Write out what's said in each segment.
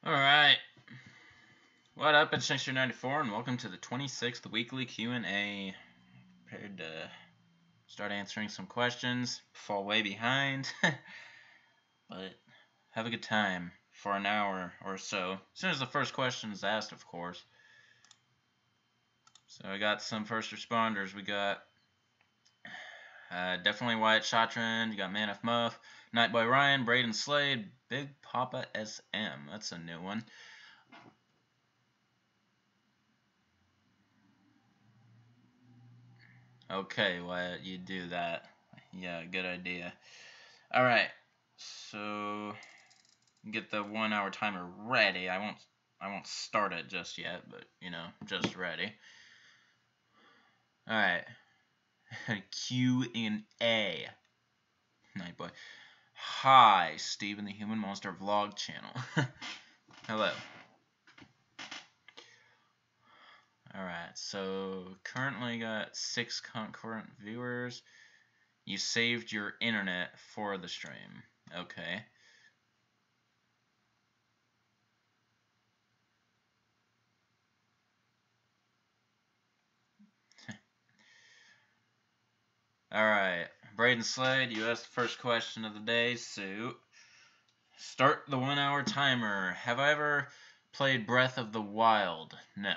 Alright, what up, it's Shankster94, and welcome to the 26th weekly Q&A. Prepared to start answering some questions, fall way behind, but have a good time for an hour or so. As soon as the first question is asked, of course. So I got some first responders. We got definitely Wyatt Shotran, you got Man of Muff, Nightboy Ryan, Braden Slade, Big Papa SM, that's a new one. Okay, Wyatt, you do that. Yeah, good idea. Alright, so get the 1 hour timer ready. I won't start it just yet, but you know, just ready. Alright. Q&A. Nightboy. Hi, Steven the Human Monster Vlog channel. Hello. Alright, so currently got 6 concurrent viewers. You saved your internet for the stream. Okay. Alright, Braden Slade, you asked the first question of the day, so start the 1 hour timer. Have I ever played Breath of the Wild? No.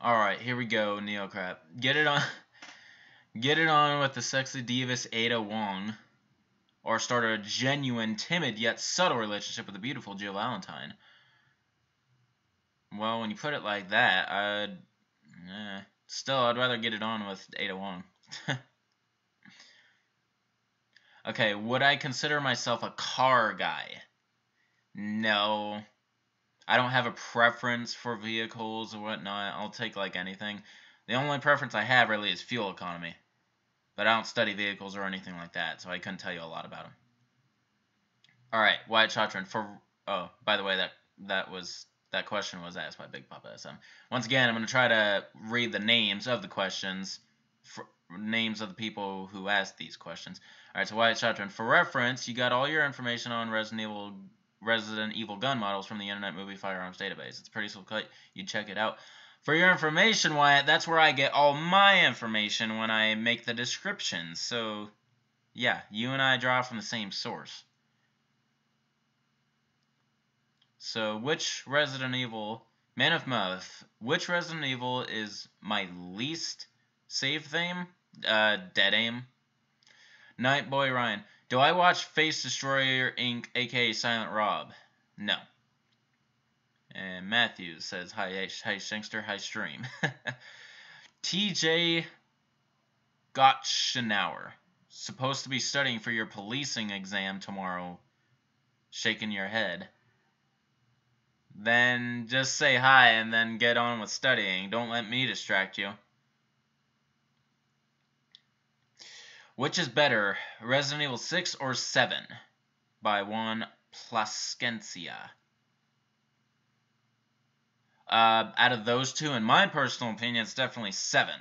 Alright, here we go, Neocrap. Get it on with the sexy divas Ada Wong, or start a genuine, timid, yet subtle relationship with the beautiful Jill Valentine. Well, when you put it like that, I'd rather get it on with Ada Wong. Okay, would I consider myself a car guy? No. I don't have a preference for vehicles or whatnot. I'll take, like, anything. The only preference I have, really, is fuel economy. But I don't study vehicles or anything like that, so I couldn't tell you a lot about them. Alright, Wyatt Shotran, oh, by the way, that question was asked by Big Papa SM. Once again, I'm going to try to read the names of the questions, names of the people who asked these questions. Alright, so Wyatt Shotran, for reference, you got all your information on Resident Evil gun models from the Internet Movie Firearms Database. It's pretty simple. You check it out. For your information, Wyatt, that's where I get all my information when I make the descriptions. So, yeah, you and I draw from the same source. So, which Resident Evil, Man of Muff, which Resident Evil is my least save theme? Dead Aim. Nightboy Ryan, do I watch Face Destroyer Inc., aka Silent Rob? No. And Matthews says, hi Shankster, hi stream. TJ Gottschenauer, supposed to be studying for your policing exam tomorrow. Shaking your head. Then just say hi and then get on with studying. Don't let me distract you. Which is better, Resident Evil 6 or 7? By one Plaskencia. Out of those two, in my personal opinion, it's definitely 7.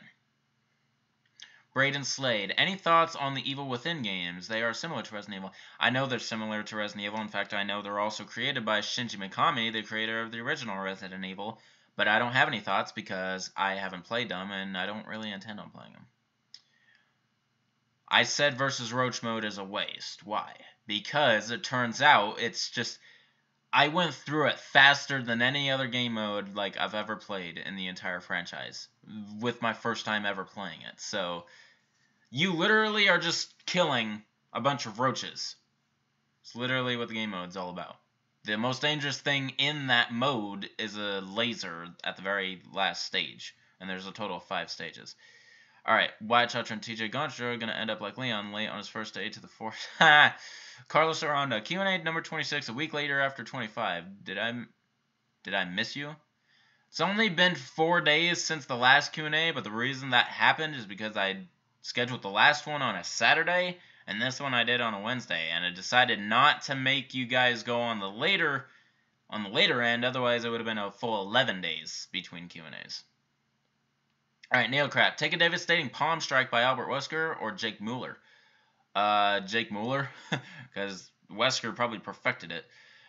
Braden Slade, any thoughts on the Evil Within games? They are similar to Resident Evil. I know they're similar to Resident Evil. In fact, I know they're also created by Shinji Mikami, the creator of the original Resident Evil. But I don't have any thoughts because I haven't played them, and I don't really intend on playing them. I said versus Roach mode is a waste. Why? Because it turns out it's just... I went through it faster than any other game mode like I've ever played in the entire franchise. With my first time ever playing it. So... you literally are just killing a bunch of roaches. It's literally what the game mode's all about. The most dangerous thing in that mode is a laser at the very last stage. And there's a total of 5 stages. Alright, Wyatt Chatra and TJ Gonstra are going to end up like Leon, late on his first day to the fourth. Carlos Aranda, Q&A number 26, a week later after 25. Did I miss you? It's only been 4 days since the last Q&A, but the reason that happened is because I scheduled the last one on a Saturday, and this one I did on a Wednesday, and I decided not to make you guys go on the later end, otherwise it would have been a full 11 days between Q&As. Alright, Neocrap, take a devastating palm strike by Albert Wesker or Jake Mueller. Jake Mueller, because Wesker probably perfected it.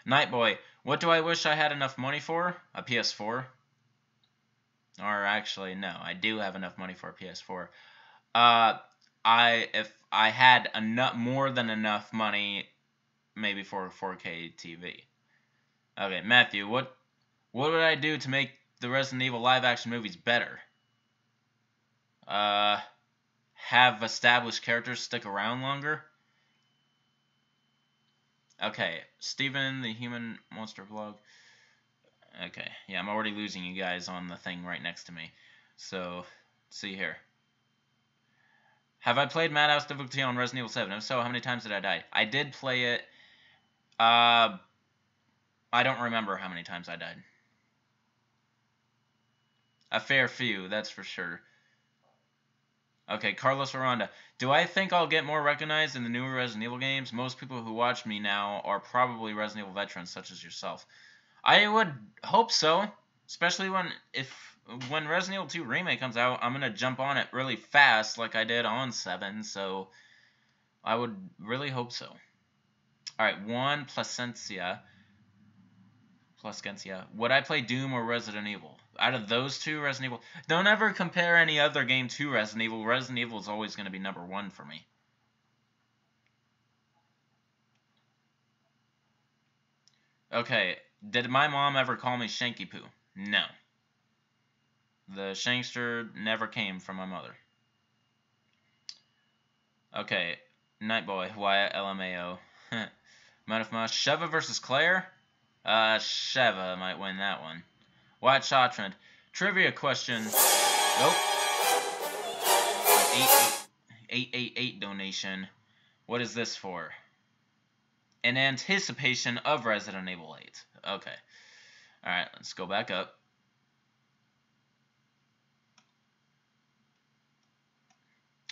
Nightboy, what do I wish I had enough money for? A PS4? Or actually, no, I do have enough money for a PS4. If I had enough, more than enough money, maybe for a 4K TV. Okay, Matthew, what would I do to make the Resident Evil live-action movies better? Have established characters stick around longer? Okay, Steven, the Human Monster Vlog. Okay, yeah, I'm already losing you guys on the thing right next to me. So, see here. Have I played Madhouse difficulty on Resident Evil 7? If so, how many times did I die? I did play it. I don't remember how many times I died. A fair few, that's for sure. Okay, Carlos Aranda. Do I think I'll get more recognized in the newer Resident Evil games? Most people who watch me now are probably Resident Evil veterans, such as yourself. I would hope so, especially when Resident Evil 2 Remake comes out, I'm going to jump on it really fast like I did on 7, so I would really hope so. Alright, Juan Placencia. Would I play Doom or Resident Evil? Out of those two, Resident Evil. Don't ever compare any other game to Resident Evil. Resident Evil is always going to be number 1 for me. Okay, did my mom ever call me Shanky Poo? No. The Shankster never came from my mother. Okay, Nightboy, Wyatt, LMAO. Manifma, Sheva versus Claire? Sheva might win that one. Wyatt Shawtrend. Trivia question. Nope. 888 donation. What is this for? In anticipation of Resident Evil 8. Okay. Alright, let's go back up.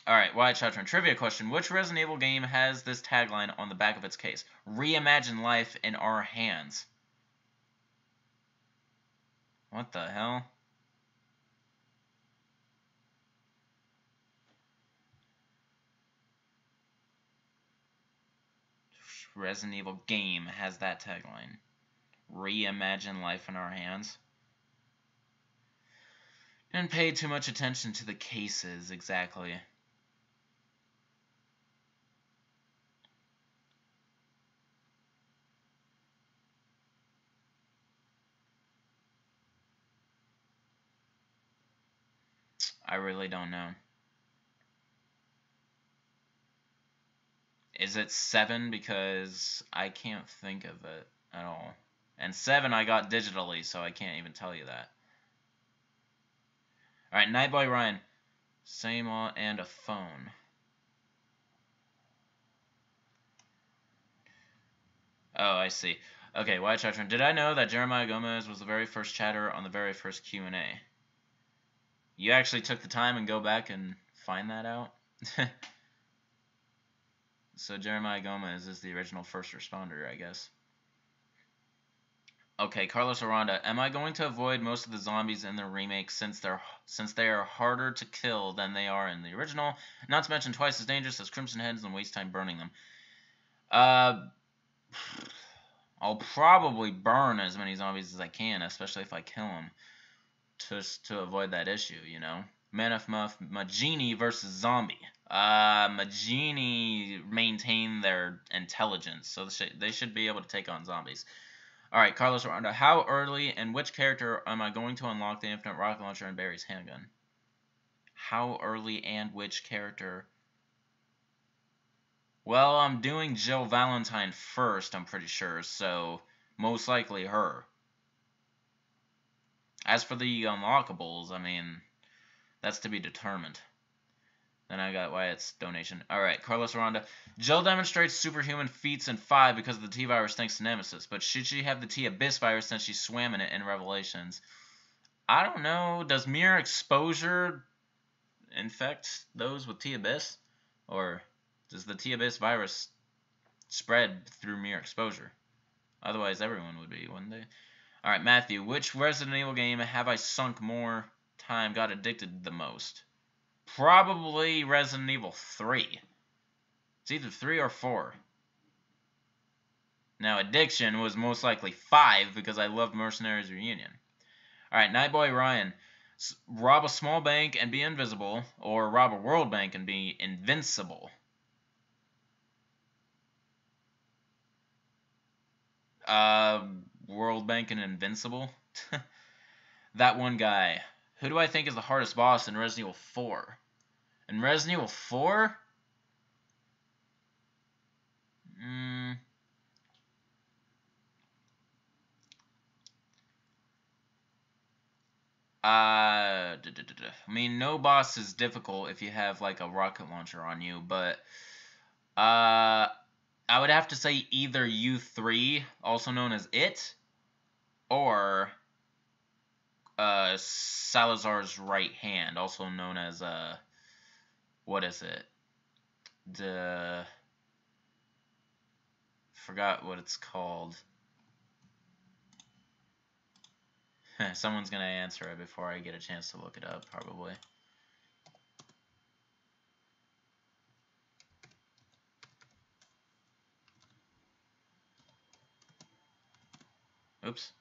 Alright, Wyatt Shawtrend. Trivia question. Which Resident Evil game has this tagline on the back of its case? Reimagine life in our hands. What the hell? Resident Evil game has that tagline. Reimagine life in our hands. Didn't pay too much attention to the cases, exactly. I really don't know. Is it 7? Because I can't think of it at all. And 7 I got digitally, so I can't even tell you that. Alright, Nightboy Ryan. Same and a phone. Oh, I see. Okay, Wyatt Chatron. Did I know that Jeremiah Gomez was the very first chatter on the very first Q&A? You actually took the time and go back and find that out? So Jeremiah Gomez is the original first responder, I guess. Okay, Carlos Aranda. Am I going to avoid most of the zombies in the remake since they are harder to kill than they are in the original? Not to mention twice as dangerous as Crimson Heads and waste time burning them. I'll probably burn as many zombies as I can, especially if I kill them, just to avoid that issue, you know. Manif Muff, Magini versus Zombie. Magini maintain their intelligence, so they should be able to take on zombies. Alright, Carlos Aranda. How early and which character am I going to unlock the infinite rocket launcher and Barry's handgun? How early and which character? Well, I'm doing Jill Valentine first, I'm pretty sure, so most likely her. As for the unlockables, I mean, that's to be determined. Then I got Wyatt's donation. Alright, Carlos Aranda. Jill demonstrates superhuman feats in 5 because of the T-Virus thanks to Nemesis, but should she have the T-Abyss virus since she swam in it in Revelations? I don't know. Does mere exposure infect those with T-Abyss? Or does the T-Abyss virus spread through mere exposure? Otherwise, everyone would be, wouldn't they? Alright, Matthew. Which Resident Evil game have I sunk more time, got addicted the most? Probably Resident Evil 3. It's either 3 or 4. Now, addiction was most likely 5 because I loved Mercenaries Reunion. Alright, Nightboy Ryan. Rob a small bank and be invisible, or rob a world bank and be invincible. World bank and invincible? That one guy. Who do I think is the hardest boss in Resident Evil 4? In Resident Evil 4? I mean, no boss is difficult if you have, like, a rocket launcher on you, but, I would have to say either U3, also known as It, or, Salazar's right hand, also known as, what is it? Forgot what it's called. Someone's gonna answer it before I get a chance to look it up, probably. Oops.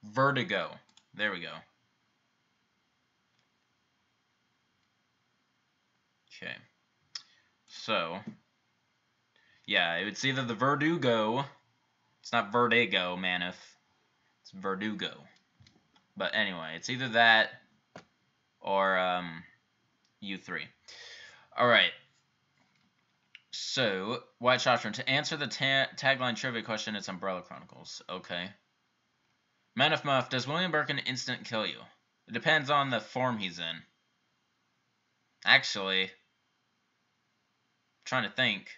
Vertigo. There we go. Okay. So, yeah, it's either the Verdugo. It's not Vertigo, Manif. It's Verdugo. But anyway, it's either that or U3. Alright. So, White Shotgun. To answer the tagline trivia question, it's Umbrella Chronicles. Okay. Manif Muff, does William Birkin instant kill you? It depends on the form he's in. Actually, I'm trying to think.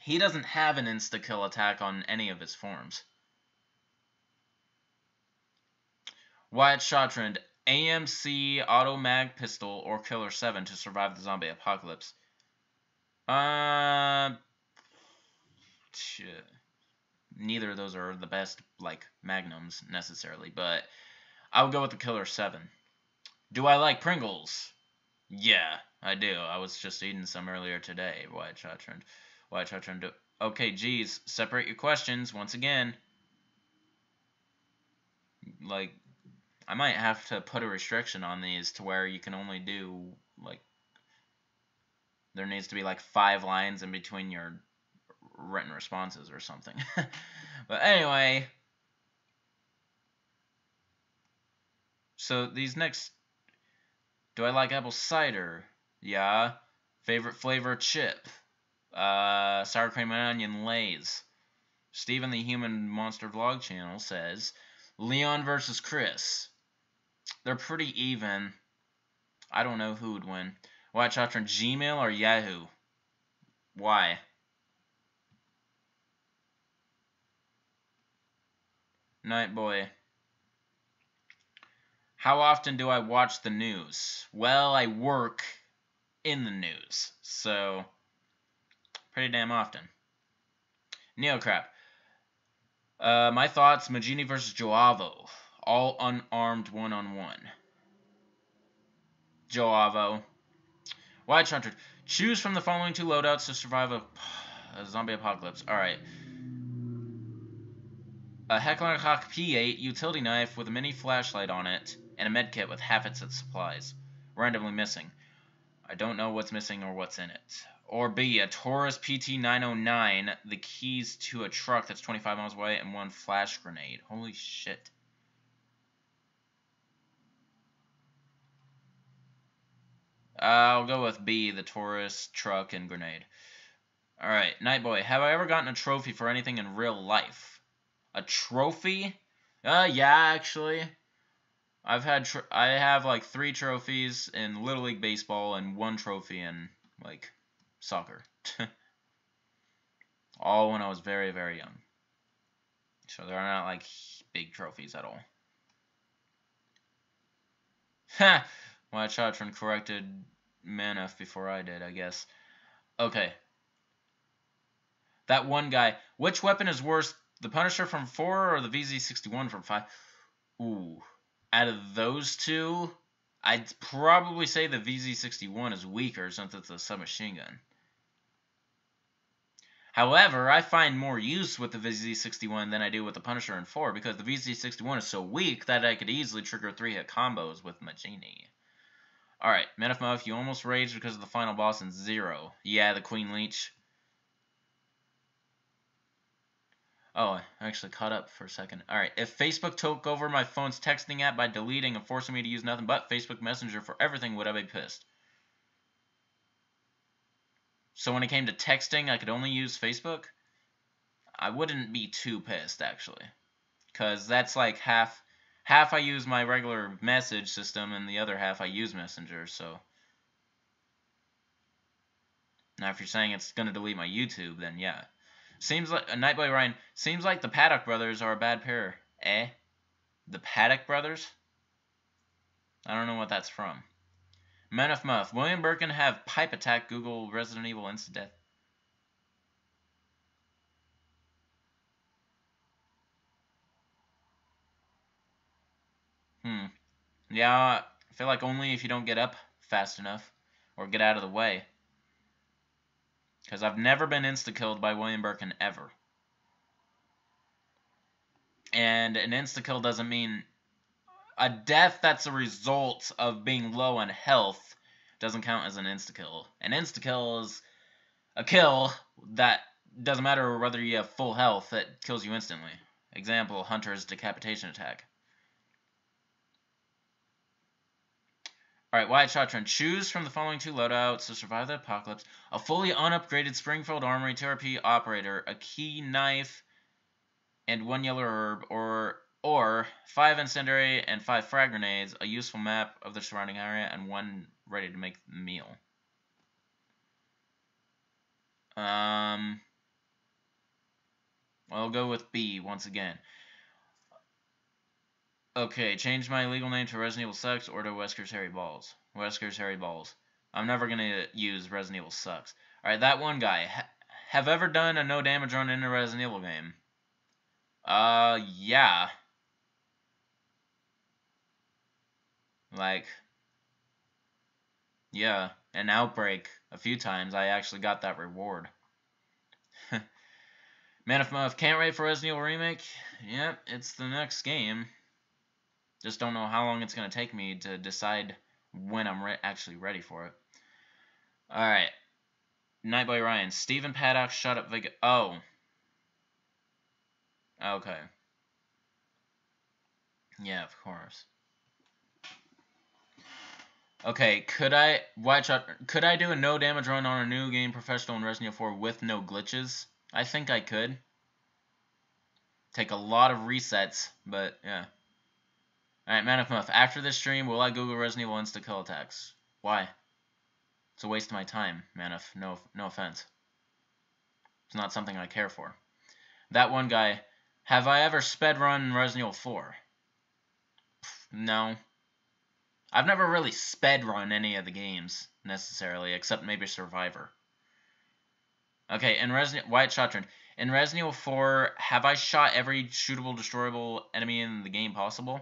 He doesn't have an insta-kill attack on any of his forms. Wyatt Shottrand, AMC, Auto Mag Pistol, or Killer 7 to survive the zombie apocalypse. Shit. Neither of those are the best, like, magnums, necessarily, but I would go with the Killer 7. Do I like Pringles? Yeah, I do. I was just eating some earlier today, Wyatt Shottrand. Wyatt Shottrand. Okay, geez, separate your questions once again. Like, I might have to put a restriction on these to where you can only do, like, there needs to be, like, 5 lines in between your written responses or something. But anyway, so these next, do I like apple cider? Yeah. Favorite flavor, chip. Sour cream and onion Lay's. Steven the Human Monster Vlog channel says, Leon versus Chris. They're pretty even. I don't know who would win. Watch out from Gmail or Yahoo. Why? Nightboy. How often do I watch the news? Well, I work in the news, so pretty damn often. Neocrap. My thoughts, Magini versus Joavo. All unarmed one-on-one. Joavo. White Shunter. Choose from the following 2 loadouts to survive a zombie apocalypse. Alright. A Heckler Hawk P8 utility knife with a mini flashlight on it, and a medkit with half its supplies. Randomly missing. I don't know what's missing or what's in it. Or B, a Taurus PT-909, the keys to a truck that's 25 miles away, and 1 flash grenade. Holy shit. I'll go with B, the Taurus, truck, and grenade. Alright, Nightboy, have I ever gotten a trophy for anything in real life? A trophy? Yeah, actually. I have like 3 trophies in Little League Baseball and 1 trophy in, like, soccer. All when I was very, very young. So they're not, like, big trophies at all. Ha! Well, Chatron corrected Manaf before I did, I guess. Okay. That one guy. Which weapon is worse The Punisher from 4 or the VZ61 from 5? Ooh. Out of those two, I'd probably say the VZ61 is weaker since it's a submachine gun. However, I find more use with the VZ61 than I do with the Punisher in 4 because the VZ61 is so weak that I could easily trigger 3-hit combos with my genie. Alright, Man of Muff, you almost raged because of the final boss in 0. Yeah, the Queen Leech. Oh, I actually caught up for a second. Alright, if Facebook took over my phone's texting app by deleting and forcing me to use nothing but Facebook Messenger for everything, would I be pissed? So when it came to texting, I could only use Facebook? I wouldn't be too pissed, actually. Because that's like half I use my regular message system, and the other half I use Messenger, so... Now, if you're saying it's going to delete my YouTube, then yeah. Seems like... Nightboy Ryan, seems like the Paddock brothers are a bad pair. Eh? The Paddock brothers? I don't know what that's from. Men of Muff, William Birkin have pipe attack Google Resident Evil insta-death. Yeah, I feel like only if you don't get up fast enough. Or get out of the way. Because I've never been insta-killed by William Birkin ever. And an insta-kill doesn't mean... A death that's a result of being low on health doesn't count as an insta-kill. An insta-kill is a kill that doesn't matter whether you have full health, that kills you instantly. Example, Hunter's decapitation attack. Alright, Wyatt Shotron. Choose from the following 2 loadouts to survive the apocalypse. A fully unupgraded Springfield Armory TRP operator, a key knife, and 1 yellow herb, or 5 incendiary and 5 frag grenades, a useful map of the surrounding area, and 1 ready to make the meal. I'll go with B once again. Okay, change my legal name to Resident Evil Sucks or to Wesker's Harry Balls. Wesker's Harry Balls. I'm never gonna use Resident Evil Sucks. Alright, that one guy. Have ever done a no damage run in a Resident Evil game? Yeah. Like, yeah, an Outbreak a few times. I actually got that reward. Man of Muff, can't wait for Resident Evil Remake. Yep, it's the next game. Just don't know how long it's going to take me to decide when I'm actually ready for it. Alright. Nightboy Ryan. Stephen Paddock, shut up, Vega. Oh. Okay. Yeah, of course. Okay, could I do a no damage run on a new game professional in Resident Evil 4 with no glitches? I think I could. Take a lot of resets, but yeah. Alright, Man of Muff. After this stream, will I Google Resident Evil insta-kill attacks? Why? It's a waste of my time, Man of. No offense. It's not something I care for. That one guy. Have I ever sped run Resident Evil 4? No. I've never really sped run any of the games, necessarily, except maybe Survivor. Okay, in Wyatt Shotron. In Resident Evil 4, have I shot every shootable, destroyable enemy in the game possible?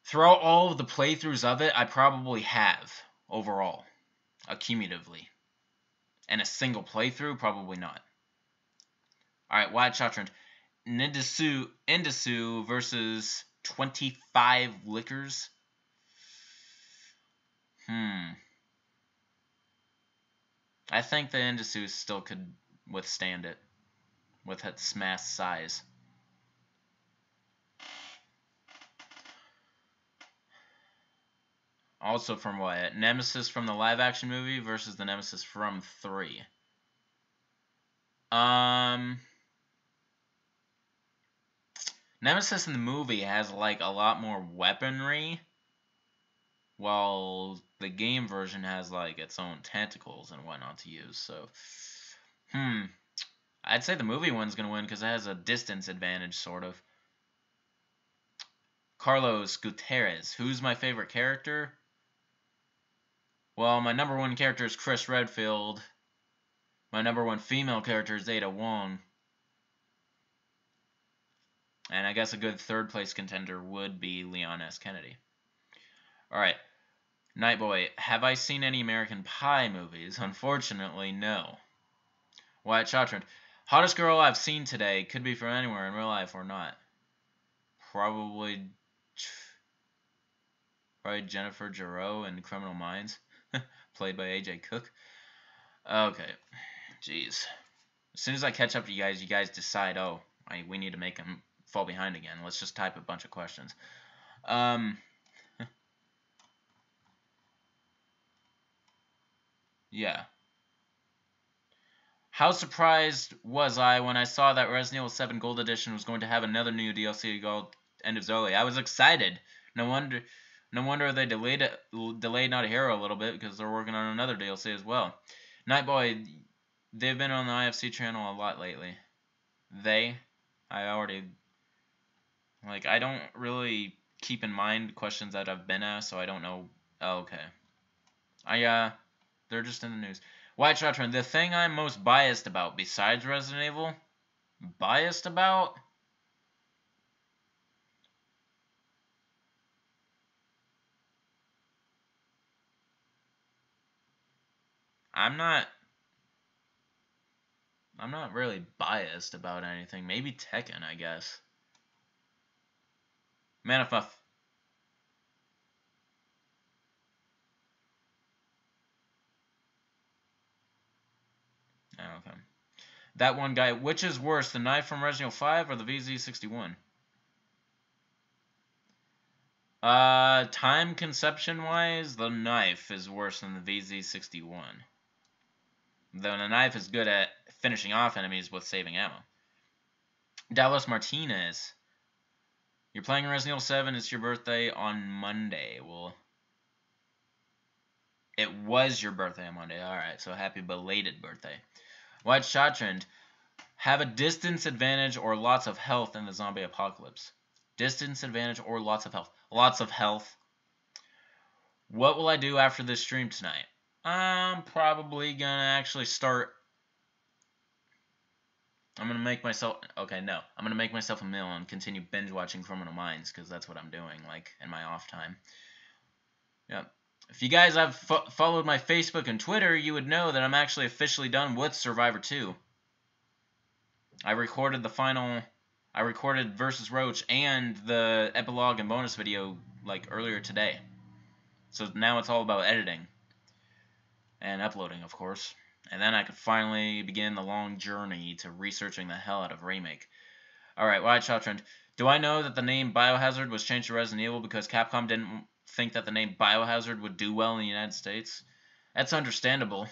Throughout all of the playthroughs of it, I probably have, overall, accumulatively. And a single playthrough, probably not. Alright, Wyatt Shotron. Nindasu versus 25 Lickers. I think the Nindasu still could withstand it with its mass size. Also from Wyatt. Nemesis from the live-action movie versus the Nemesis from 3. Nemesis in the movie has, like, a lot more weaponry, while the game version has, like, its own tentacles and whatnot to use, so... I'd say the movie one's gonna win because it has a distance advantage, sort of. Carlos Gutierrez. Who's my favorite character? Well, my number 1 character is Chris Redfield. My number 1 female character is Ada Wong. And I guess a good third place contender would be Leon S. Kennedy. Alright. Nightboy, have I seen any American Pie movies? Unfortunately, no. Wyatt Shottrand, hottest girl I've seen today. Could be from anywhere in real life or not. Probably Jennifer Jarreau in Criminal Minds. Played by AJ Cook. Okay. Jeez. As soon as I catch up to you guys decide, oh, we need to make him fall behind again. Let's just type a bunch of questions. Yeah. How surprised was I when I saw that Resident Evil 7 Gold Edition was going to have another new DLC called End of Zoe? I was excited. No wonder they delayed Not a Hero a little bit, because they're working on another DLC as well. Nightboy, they've been on the IFC channel a lot lately. I don't really keep in mind questions that I've been asked, so I don't know. Oh, okay. They're just in the news. White Shotgun, the thing I'm most biased about, besides Resident Evil? Biased about? I'm not really biased about anything. Maybe Tekken, I guess. Manifuff. Oh, okay. That one guy, which is worse, the knife from Resident Evil 5 or the VZ61? Time conception-wise, the knife is worse than the VZ61. Though the knife is good at finishing off enemies with saving ammo. Dallas Martinez. You're playing Resident Evil 7, it's your birthday on Monday. Well, it was your birthday on Monday. Alright, so happy belated birthday. White Shot Trend. Have a distance advantage or lots of health in the zombie apocalypse. Distance advantage or lots of health. Lots of health. What will I do after this stream tonight? I'm probably gonna actually start. I'm gonna make myself. Okay, no. I'm gonna make myself a meal and continue binge watching Criminal Minds, because that's what I'm doing, like, in my off time. Yeah. If you guys have followed my Facebook and Twitter, you would know that I'm actually officially done with Survivor 2. I recorded Versus Roach and the epilogue and bonus video, like, earlier today. So now it's all about editing. And uploading, of course. And then I could finally begin the long journey to researching the hell out of Remake. Alright, Wyatt Shottrand. Do I know that the name Biohazard was changed to Resident Evil because Capcom didn't think that the name Biohazard would do well in the United States? That's understandable.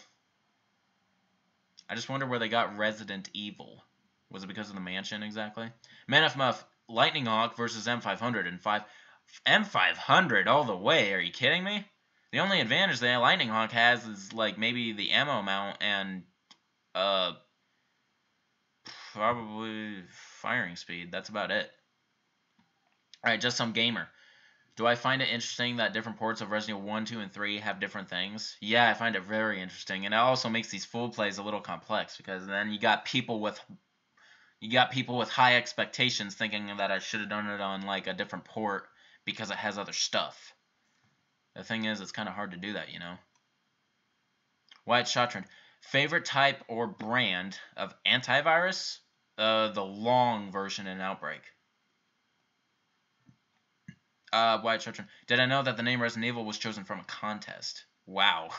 I just wonder where they got Resident Evil. Was it because of the mansion, exactly? Manif Lightning Hawk versus M500 and 5... M500 all the way, are you kidding me? The only advantage that Lightning Hawk has is, like, maybe the ammo amount and, probably firing speed. That's about it. Alright, Just Some Gamer. Do I find it interesting that different ports of Resident Evil 1, 2, and 3 have different things? Yeah, I find it very interesting. And it also makes these full plays a little complex, because then you got people with high expectations thinking that I should have done it on, like, a different port because it has other stuff. The thing is, it's kind of hard to do that, you know. Wyatt Shottrand. Favorite type or brand of antivirus? The long version in Outbreak. Wyatt Shottrand. Did I know that the name Resident Evil was chosen from a contest? Wow.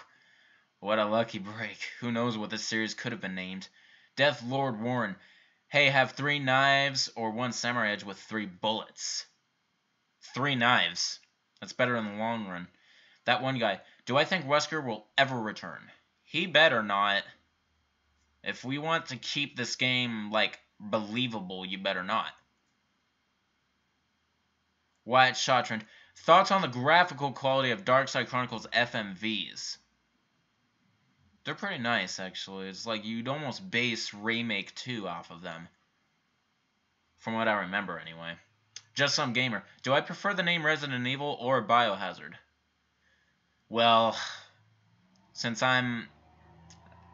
What a lucky break. Who knows what this series could have been named. Death Lord Warren. Hey, have 3 knives or 1 samurai edge with 3 bullets. 3 knives. That's better in the long run. That one guy. Do I think Wesker will ever return? He better not. If we want to keep this game, like, believable, you better not. Wyatt Shottrand. Thoughts on the graphical quality of Darkside Chronicles FMVs? They're pretty nice, actually. It's like you'd almost base Remake 2 off of them. From what I remember, anyway. Just Some Gamer. Do I prefer the name Resident Evil or Biohazard? Well, since I'm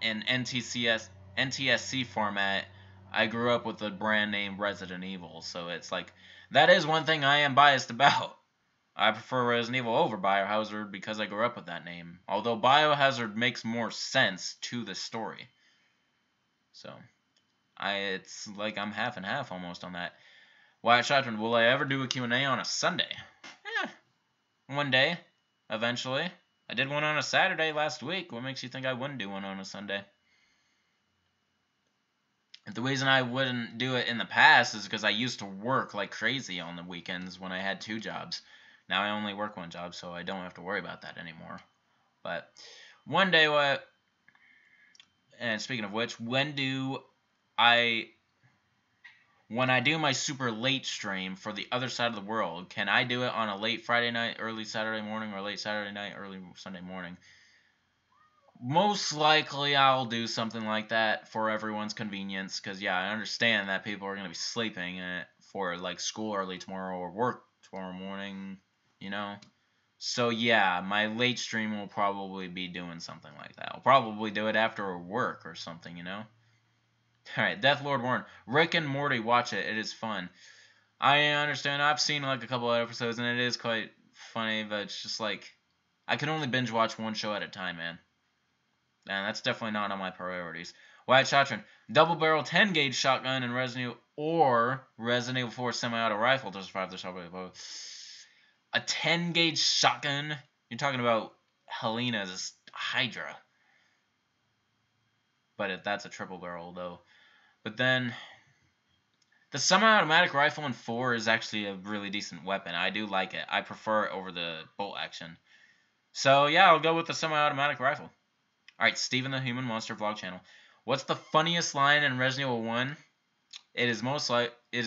in NTSC format, I grew up with the brand name Resident Evil, so it's like, that is one thing I am biased about. I prefer Resident Evil over Biohazard because I grew up with that name. Although Biohazard makes more sense to the story. So, it's like I'm half and half almost on that. Wyatt Shotman, will I ever do a Q&A on a Sunday? One day, eventually. I did one on a Saturday last week. What makes you think I wouldn't do one on a Sunday? The reason I wouldn't do it in the past is because I used to work like crazy on the weekends when I had 2 jobs. Now I only work 1 job, so I don't have to worry about that anymore. But one day, and speaking of which, when I do my super late stream for the other side of the world, can I do it on a late Friday night, early Saturday morning, or late Saturday night, early Sunday morning? Most likely I'll do something like that for everyone's convenience, because yeah, I understand that people are going to be sleeping for like school early tomorrow or work tomorrow morning, you know? So yeah, my late stream will probably be doing something like that. I'll probably do it after work or something, you know? Alright, Deathlord Warren. Rick and Morty, watch it. It is fun. I understand. I've seen like a couple of episodes and it is quite funny, but it's just like, I can only binge watch one show at a time, man. And that's definitely not on my priorities. Wyatt Shotran, double barrel 10 gauge shotgun in Resident Evil or Resident Evil 4 semi-auto rifle to survive the shot. A 10 gauge shotgun? You're talking about Helena's Hydra. But that's a triple barrel though. But then the semi-automatic rifle in 4 is actually a really decent weapon. I do like it. I prefer it over the bolt action. So yeah, I'll go with the semi-automatic rifle. Alright, Steven the Human Monster Vlog Channel. What's the funniest line in Resident Evil 1? It is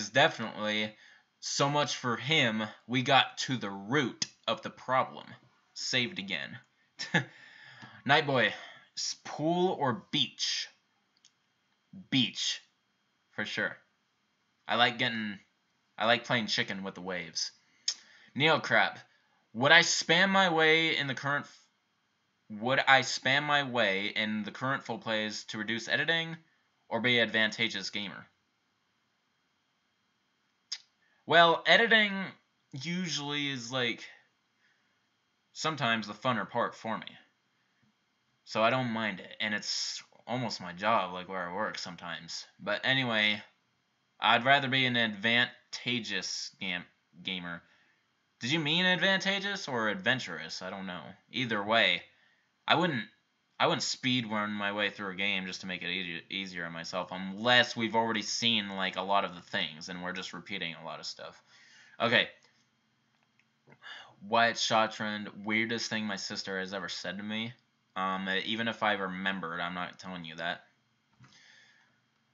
definitely, so much for him, we got to the root of the problem. Saved again. Nightboy, pool or beach? Beach, for sure. I like playing chicken with the waves. Neocrap, would I spam my way in the current full plays to reduce editing or be advantageous gamer? Well, editing usually is like sometimes the funner part for me. So I don't mind it, and it's almost my job, like where I work sometimes. But anyway, I'd rather be an advantageous gamer. Did you mean advantageous or adventurous? I don't know. Either way, I wouldn't speed run my way through a game just to make it easier on myself, unless we've already seen like a lot of the things and we're just repeating a lot of stuff. Okay. Wyatt Shottrand, weirdest thing my sister has ever said to me. Even if I remembered, I'm not telling you that.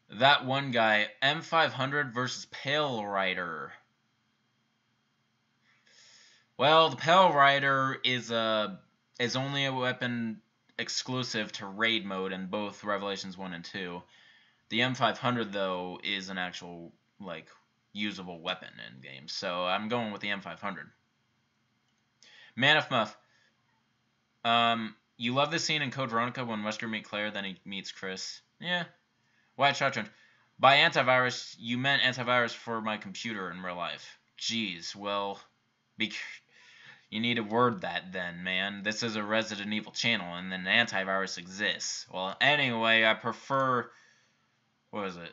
That one guy, M500 versus Pale Rider. Well, the Pale Rider is only a weapon exclusive to raid mode in both Revelations 1 and 2. The M500 though is an actual like usable weapon in games, so I'm going with the M500. Man of Muff. You love the scene in Code Veronica when Wesker meets Claire, then he meets Chris. Yeah. Wyatt Shottrand. By antivirus, you meant antivirus for my computer in real life. Jeez, well, you need to word that then, man. This is a Resident Evil channel, and then antivirus exists. Well, anyway, I prefer... What is it?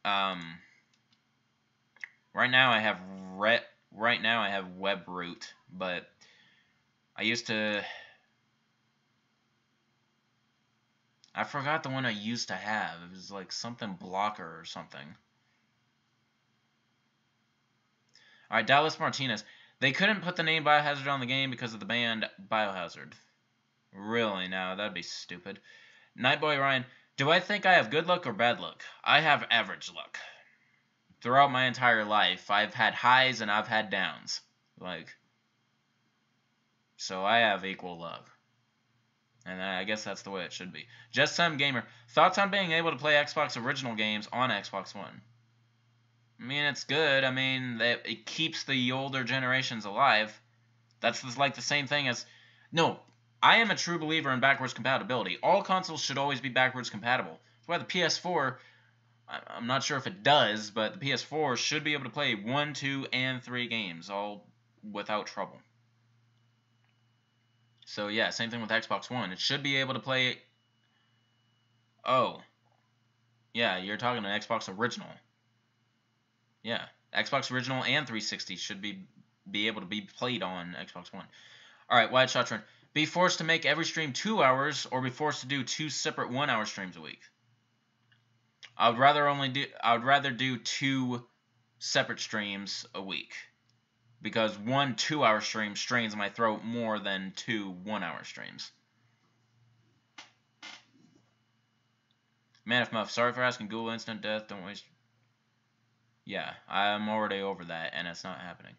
Right now I have WebRoot, but I used to... I forgot the one I used to have. It was like something blocker or something. Alright, Dallas Martinez. They couldn't put the name Biohazard on the game because of the band Biohazard. Really? No, that'd be stupid. Nightboy Ryan. Do I think I have good luck or bad luck? I have average luck. Throughout my entire life, I've had highs and I've had downs. So I have equal luck. And I guess that's the way it should be. Just Some Gamer. Thoughts on being able to play Xbox original games on Xbox One? I mean, it's good. I mean, it keeps the older generations alive. That's like the same thing as... No, I am a true believer in backwards compatibility. All consoles should always be backwards compatible. That's why the PS4... I'm not sure if it does, but the PS4 should be able to play 1, 2, and 3 games all without trouble. So yeah, same thing with Xbox One. It should be able to play. Oh, yeah, you're talking an Xbox Original. Yeah, Xbox Original and 360 should be able to be played on Xbox One. All right, Wyatt Shotron. Be forced to make every stream 2 hours, or be forced to do 2 separate 1-hour streams a week. I'd rather do 2 separate streams a week, because 1 2-hour stream strains my throat more than 2 1-hour streams. Man of Muff, sorry for asking Google instant death. Don't waste. Yeah, I'm already over that, and it's not happening.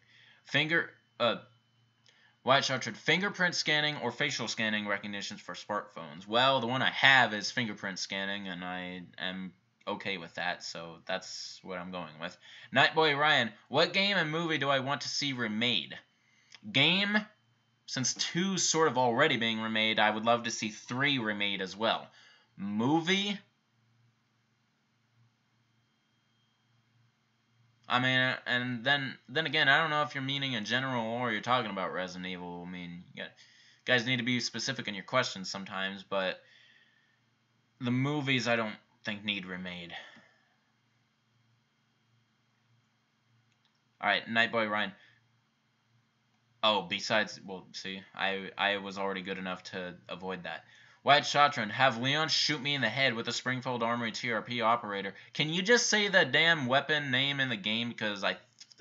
Wyatt Shotron, fingerprint scanning or facial scanning recognitions for smartphones. Well, the one I have is fingerprint scanning, and I am okay with that, so that's what I'm going with. Nightboy Ryan, what game and movie do I want to see remade? Game, since 2's sort of already being remade, I would love to see 3 remade as well. Movie, I mean, and then again, I don't know if you're meaning in general or you're talking about Resident Evil. I mean, you guys need to be specific in your questions sometimes, but the movies I don't think need remade. Alright, Nightboy Ryan. Oh, besides, well, see, I was already good enough to avoid that. Wyatt Shotron, have Leon shoot me in the head with a Springfield Armory TRP operator. Can you just say the damn weapon name in the game? Because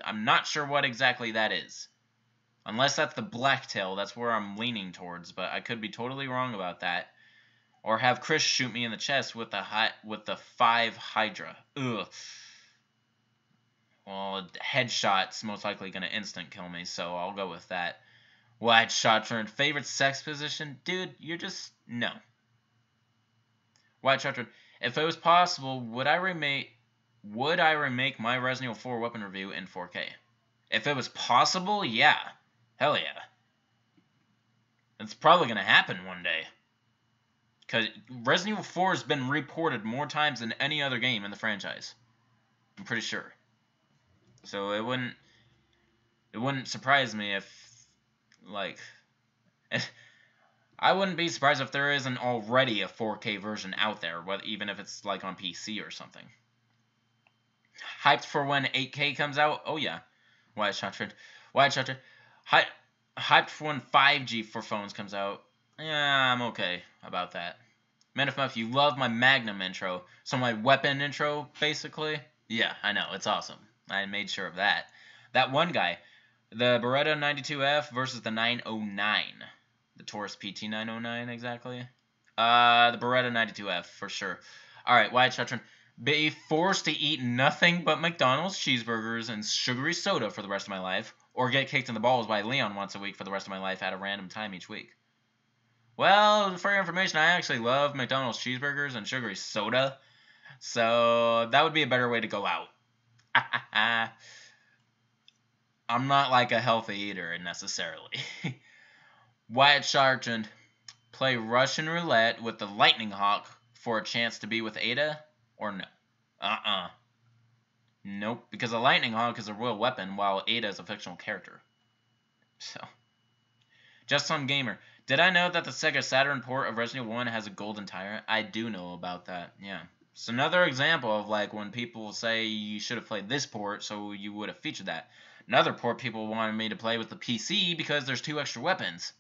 I'm not sure what exactly that is. Unless that's the Blacktail, that's where I'm leaning towards, but I could be totally wrong about that. Or have Chris shoot me in the chest with the 5 Hydra. Ugh. Well, headshot's most likely going to instant kill me, so I'll go with that. Wyatt Shotron, favorite sex position? Dude, you're just... no. Wyatt Shotron, if it was possible, would I remake my Resident Evil 4 weapon review in 4K? If it was possible, yeah. Hell yeah. It's probably going to happen one day. Because Resident Evil 4 has been reported more times than any other game in the franchise. I'm pretty sure. So it wouldn't surprise me if, like, I wouldn't be surprised if there isn't already a 4K version out there, even if it's like on PC or something. Hyped for when 8K comes out? Oh yeah. Wyatt Shotron. Hyped for when 5G for phones comes out? Yeah, I'm okay about that. Man of Muff, you love my Magnum intro. So my weapon intro, basically? Yeah, I know, it's awesome. I made sure of that. That one guy, the Beretta 92F versus the 909. The Taurus PT 909, exactly. The Beretta 92F, for sure. Alright, Wyatt Shotron. Be forced to eat nothing but McDonald's cheeseburgers and sugary soda for the rest of my life, or get kicked in the balls by Leon once a week for the rest of my life at a random time each week. Well, for your information, I actually love McDonald's cheeseburgers and sugary soda, so that would be a better way to go out. I'm not like a healthy eater necessarily. Wyatt Shotron, play Russian roulette with the Lightning Hawk for a chance to be with Ada, or no? Nope, because the Lightning Hawk is a real weapon, while Ada is a fictional character. So, Just Some Gamer, did I know that the Sega Saturn port of Resident Evil 1 has a golden tyrant? I do know about that, yeah. It's another example of like when people say you should have played this port, so you would have featured that. Another port people wanted me to play with the PC because there's 2 extra weapons.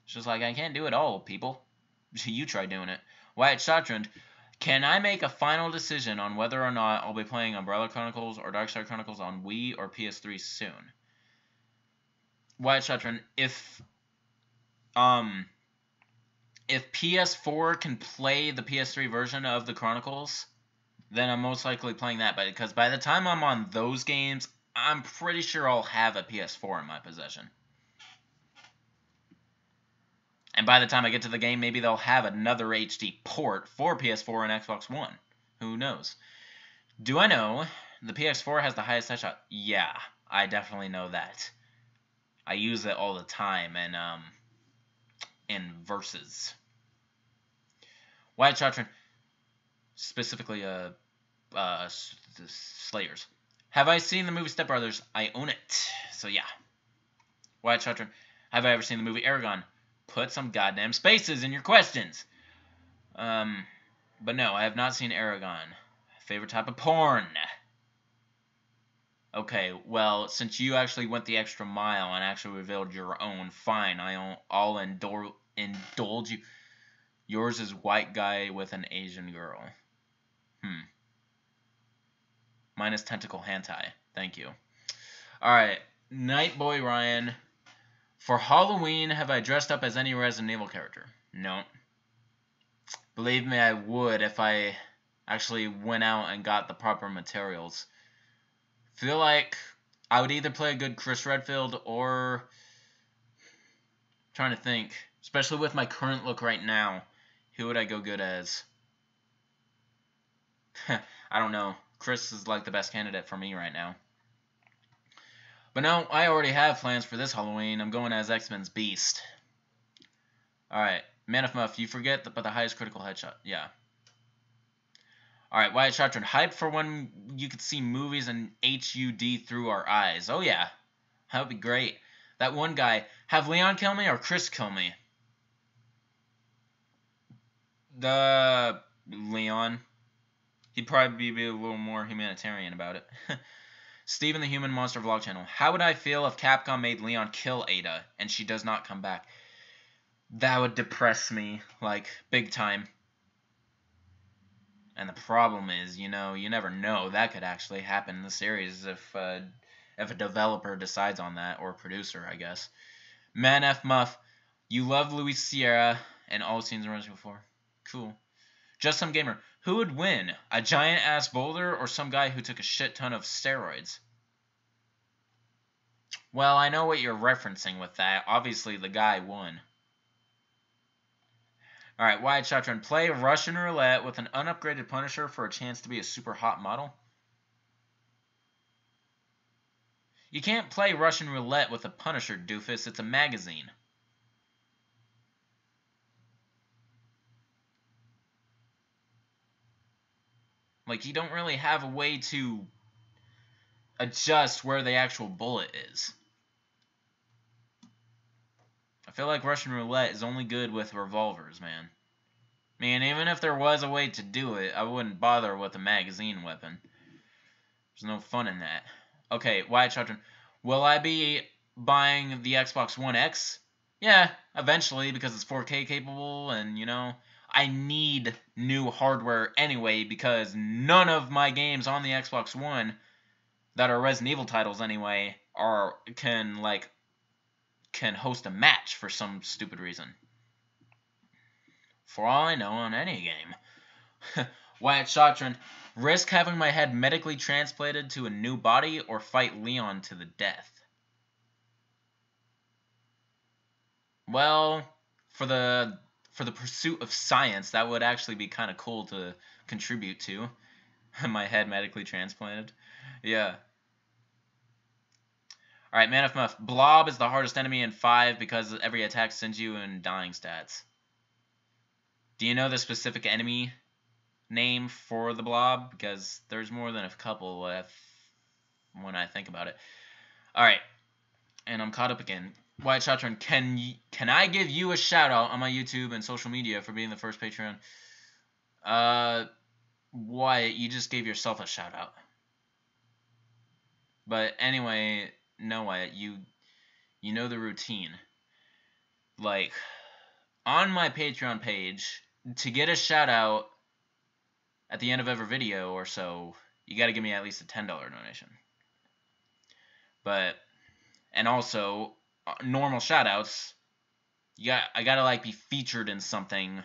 It's just like, I can't do it all, people. You try doing it. Wyatt Shotron, can I make a final decision on whether or not I'll be playing Umbrella Chronicles or Darkside Chronicles on Wii or PS3 soon? Wyatt Shotron, if PS4 can play the PS3 version of the Chronicles, then I'm most likely playing that. But because by the time I'm on those games, I'm pretty sure I'll have a PS4 in my possession. And by the time I get to the game, maybe they'll have another HD port for PS4 and Xbox One. Who knows? Do I know the PS4 has the highest headshot? Yeah, I definitely know that. I use it all the time in Versus. Wyatt Shotron, specifically the Slayers. Have I seen the movie Step Brothers? I own it. So yeah. Wyatt Chutron. Have I ever seen the movie Aragon? Put some goddamn spaces in your questions. But no, I have not seen Aragon. Favorite type of porn? Okay, well, since you actually went the extra mile and actually revealed your own, fine, I'll indulge you. Yours is white guy with an Asian girl. Mine is tentacle hentai. Thank you. Alright, Night Boy Ryan. For Halloween, have I dressed up as any Resident Evil character? No. Believe me, I would if I actually went out and got the proper materials. Feel like I would either play a good Chris Redfield or... trying to think. Especially with my current look right now. Who would I go good as? I don't know. Chris is like the best candidate for me right now. But no, I already have plans for this Halloween. I'm going as X-Men's Beast. Alright. Man of Muff, you forget but the highest critical headshot. Yeah. Alright, Wyatt Shotron. Hype for when you could see movies in HUD through our eyes. Oh yeah. That would be great. That one guy. Have Leon kill me or Chris kill me? The Leon. He'd probably be a little more humanitarian about it. Steven the Human Monster Vlog Channel. How would I feel if Capcom made Leon kill Ada and she does not come back? That would depress me, like, big time. And the problem is, you know, you never know. That could actually happen in the series if a developer decides on that, or producer, I guess. Man F. Muff, you love Luis Sierra and all scenes in Resident Evil 4. Cool. Just Some Gamer. Who would win? A giant-ass boulder or some guy who took a shit ton of steroids? Well, I know what you're referencing with that. Obviously, the guy won. Alright, Wyatt Shotron. Play Russian roulette with an unupgraded Punisher for a chance to be a super hot model. You can't play Russian roulette with a Punisher, doofus. It's a magazine. Like, you don't really have a way to adjust where the actual bullet is. I feel like Russian roulette is only good with revolvers, man. I mean, even if there was a way to do it, I wouldn't bother with a magazine weapon. There's no fun in that. Okay, Wyatt Shotron. Will I be buying the Xbox One X? Yeah, eventually, because it's 4K capable, and, you know, I need new hardware anyway, because none of my games on the Xbox One that are Resident Evil titles anyway can host a match for some stupid reason. For all I know, on any game. Wyatt Shotron. Risk having my head medically transplanted to a new body or fight Leon to the death? Well, for the pursuit of science, that would actually be kind of cool to contribute to. My head medically transplanted. Yeah. Alright, Man of Muff. Blob is the hardest enemy in 5 because every attack sends you in dying stats. Do you know the specific enemy name for the Blob? Because there's more than a couple when I think about it. Alright. And I'm caught up again. Wyatt Shotron, can I give you a shout out on my YouTube and social media for being the first Patreon? Wyatt, you just gave yourself a shout out. But anyway, no, Wyatt, you know the routine. Like, on my Patreon page, to get a shout out at the end of every video or so, you got to give me at least a $10 donation. But, and also, normal shoutouts, I gotta like be featured in something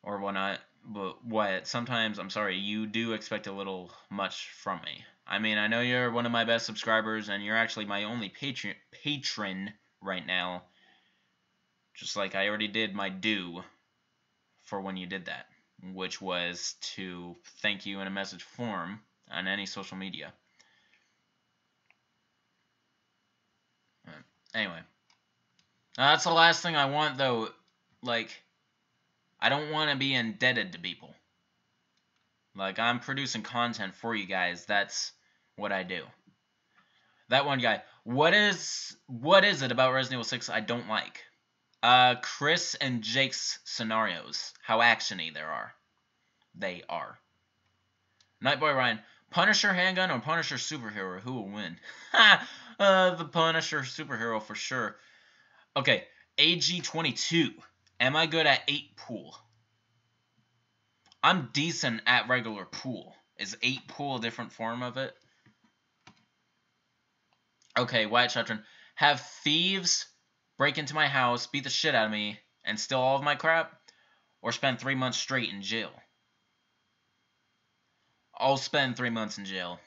or whatnot. But what? Sometimes, I'm sorry, you do expect a little much from me. I mean, I know you're one of my best subscribers, and you're actually my only patron right now. Just like I already did my due for when you did that, which was to thank you in a message form on any social media. Anyway, that's the last thing I want, though. Like, I don't want to be indebted to people. Like, I'm producing content for you guys. That's what I do. That one guy. What is it about Resident Evil 6 I don't like? Chris and Jake's scenarios. How actiony they are. Nightboy Ryan. Punisher handgun or Punisher superhero? Who will win? The Punisher superhero for sure. Okay, AG22. Am I good at 8 pool? I'm decent at regular pool. Is 8 pool a different form of it? Okay, White Shotgun. Have thieves break into my house, beat the shit out of me, and steal all of my crap? Or spend 3 months straight in jail? I'll spend 3 months in jail.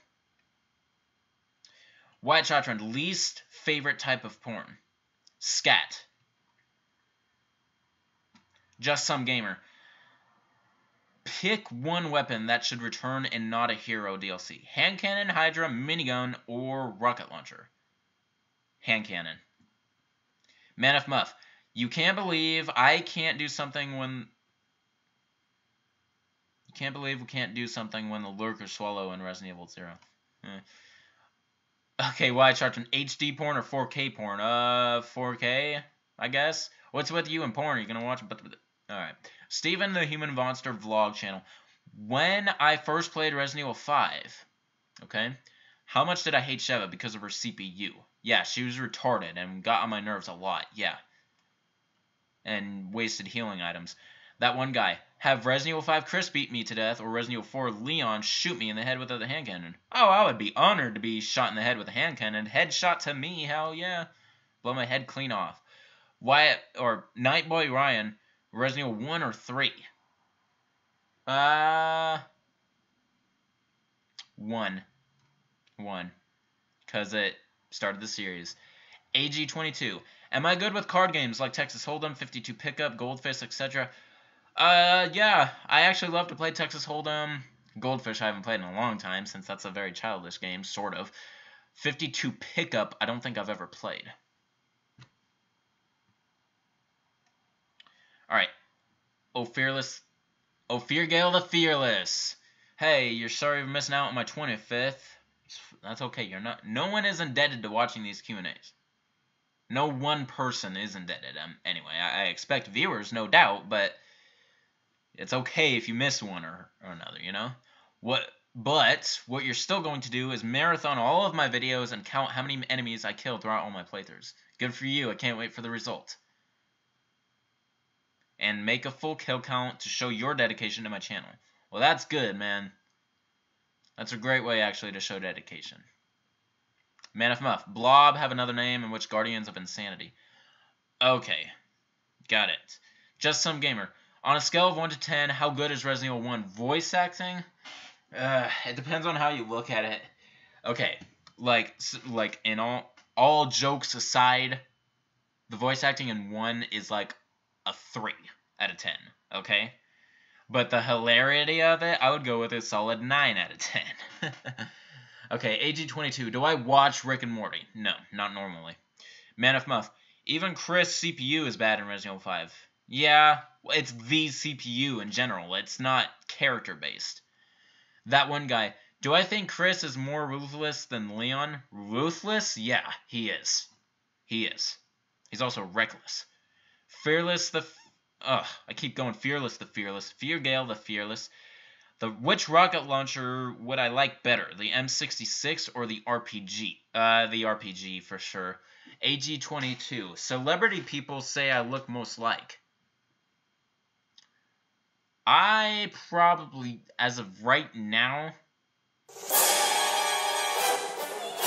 White Shotgun. Least favorite type of porn? Scat. Just Some Gamer. Pick one weapon that should return in Not a Hero DLC. Hand cannon, Hydra, minigun, or rocket launcher. Hand cannon. Man of Muff. You can't believe I can't do something when... You can't believe we can't do something when the lurkers swallow in Resident Evil 0. Okay, White Shotgun. HD porn or 4K porn? 4K, I guess. What's with you and porn? Are you gonna watch it? Alright. Steven the Human Monster vlog channel. When I first played Resident Evil 5, okay, how much did I hate Sheva because of her CPU? Yeah, she was retarded and got on my nerves a lot, yeah. And wasted healing items. That one guy. Have Resident Evil 5 Chris beat me to death or Resident Evil 4 Leon shoot me in the head with a hand cannon? Oh, I would be honored to be shot in the head with a hand cannon. Headshot to me, hell yeah. Blow my head clean off. Wyatt or Nightboy Ryan, Resident Evil 1 or 3? 1. 1. Because it started the series. AG22. Am I good with card games like Texas Hold'em, 52 Pickup, Goldfish, etc.? Yeah. I actually love to play Texas Hold'em. Goldfish I haven't played in a long time since that's a very childish game, sort of. 52 Pickup I don't think I've ever played. Alright. Oh, Fearless. Oh, Feargale the Fearless. Hey, you're sorry for missing out on my 25th. That's okay. You're not. No one is indebted to watching these Q&As. No one person is indebted. Anyway, I expect viewers, no doubt, but it's okay if you miss one or another, you know? But what you're still going to do is marathon all of my videos and count how many enemies I killed throughout all my playthroughs. Good for you. I can't wait for the result. And make a full kill count to show your dedication to my channel. Well, that's good, man. That's a great way, actually, to show dedication. Man of Muff. Blob have another name in which Guardians of Insanity. Okay. Got it. Just Some Gamer. On a scale of 1 to 10, how good is Resident Evil 1 voice acting? It depends on how you look at it. Okay. Like in all jokes aside, the voice acting in 1 is like a 3 out of 10, okay? But the hilarity of it, I would go with a solid 9 out of 10. Okay, AG22. Do I watch Rick and Morty? No, not normally. Man of Muff. Even Chris' CPU is bad in Resident Evil 5. Yeah, it's the CPU in general. It's not character-based. That one guy. Do I think Chris is more ruthless than Leon? Ruthless? Yeah, he is. He is. He's also reckless. Fearless the... I keep going. Fearless the Fearless. Feargale the Fearless. Which rocket launcher would I like better? The M66 or the RPG? The RPG for sure. AG22. Celebrity people say I look most like. I probably, as of right now...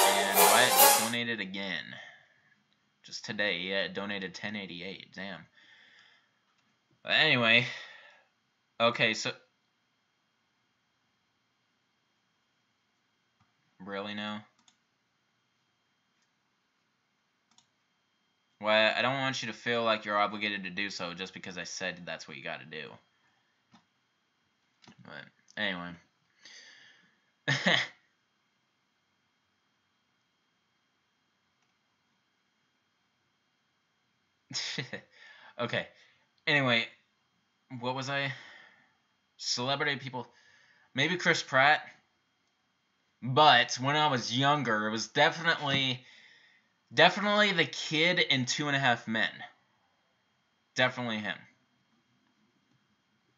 And Wyatt just donated again. Just today, yeah, it donated 1088. Damn. But anyway. Okay, so... Really now? Well, I don't want you to feel like you're obligated to do so just because I said that's what you gotta do. But, anyway. Okay. Anyway, what was I? Celebrity people. Maybe Chris Pratt. But when I was younger, it was definitely the kid in 2.5 Men. Definitely him.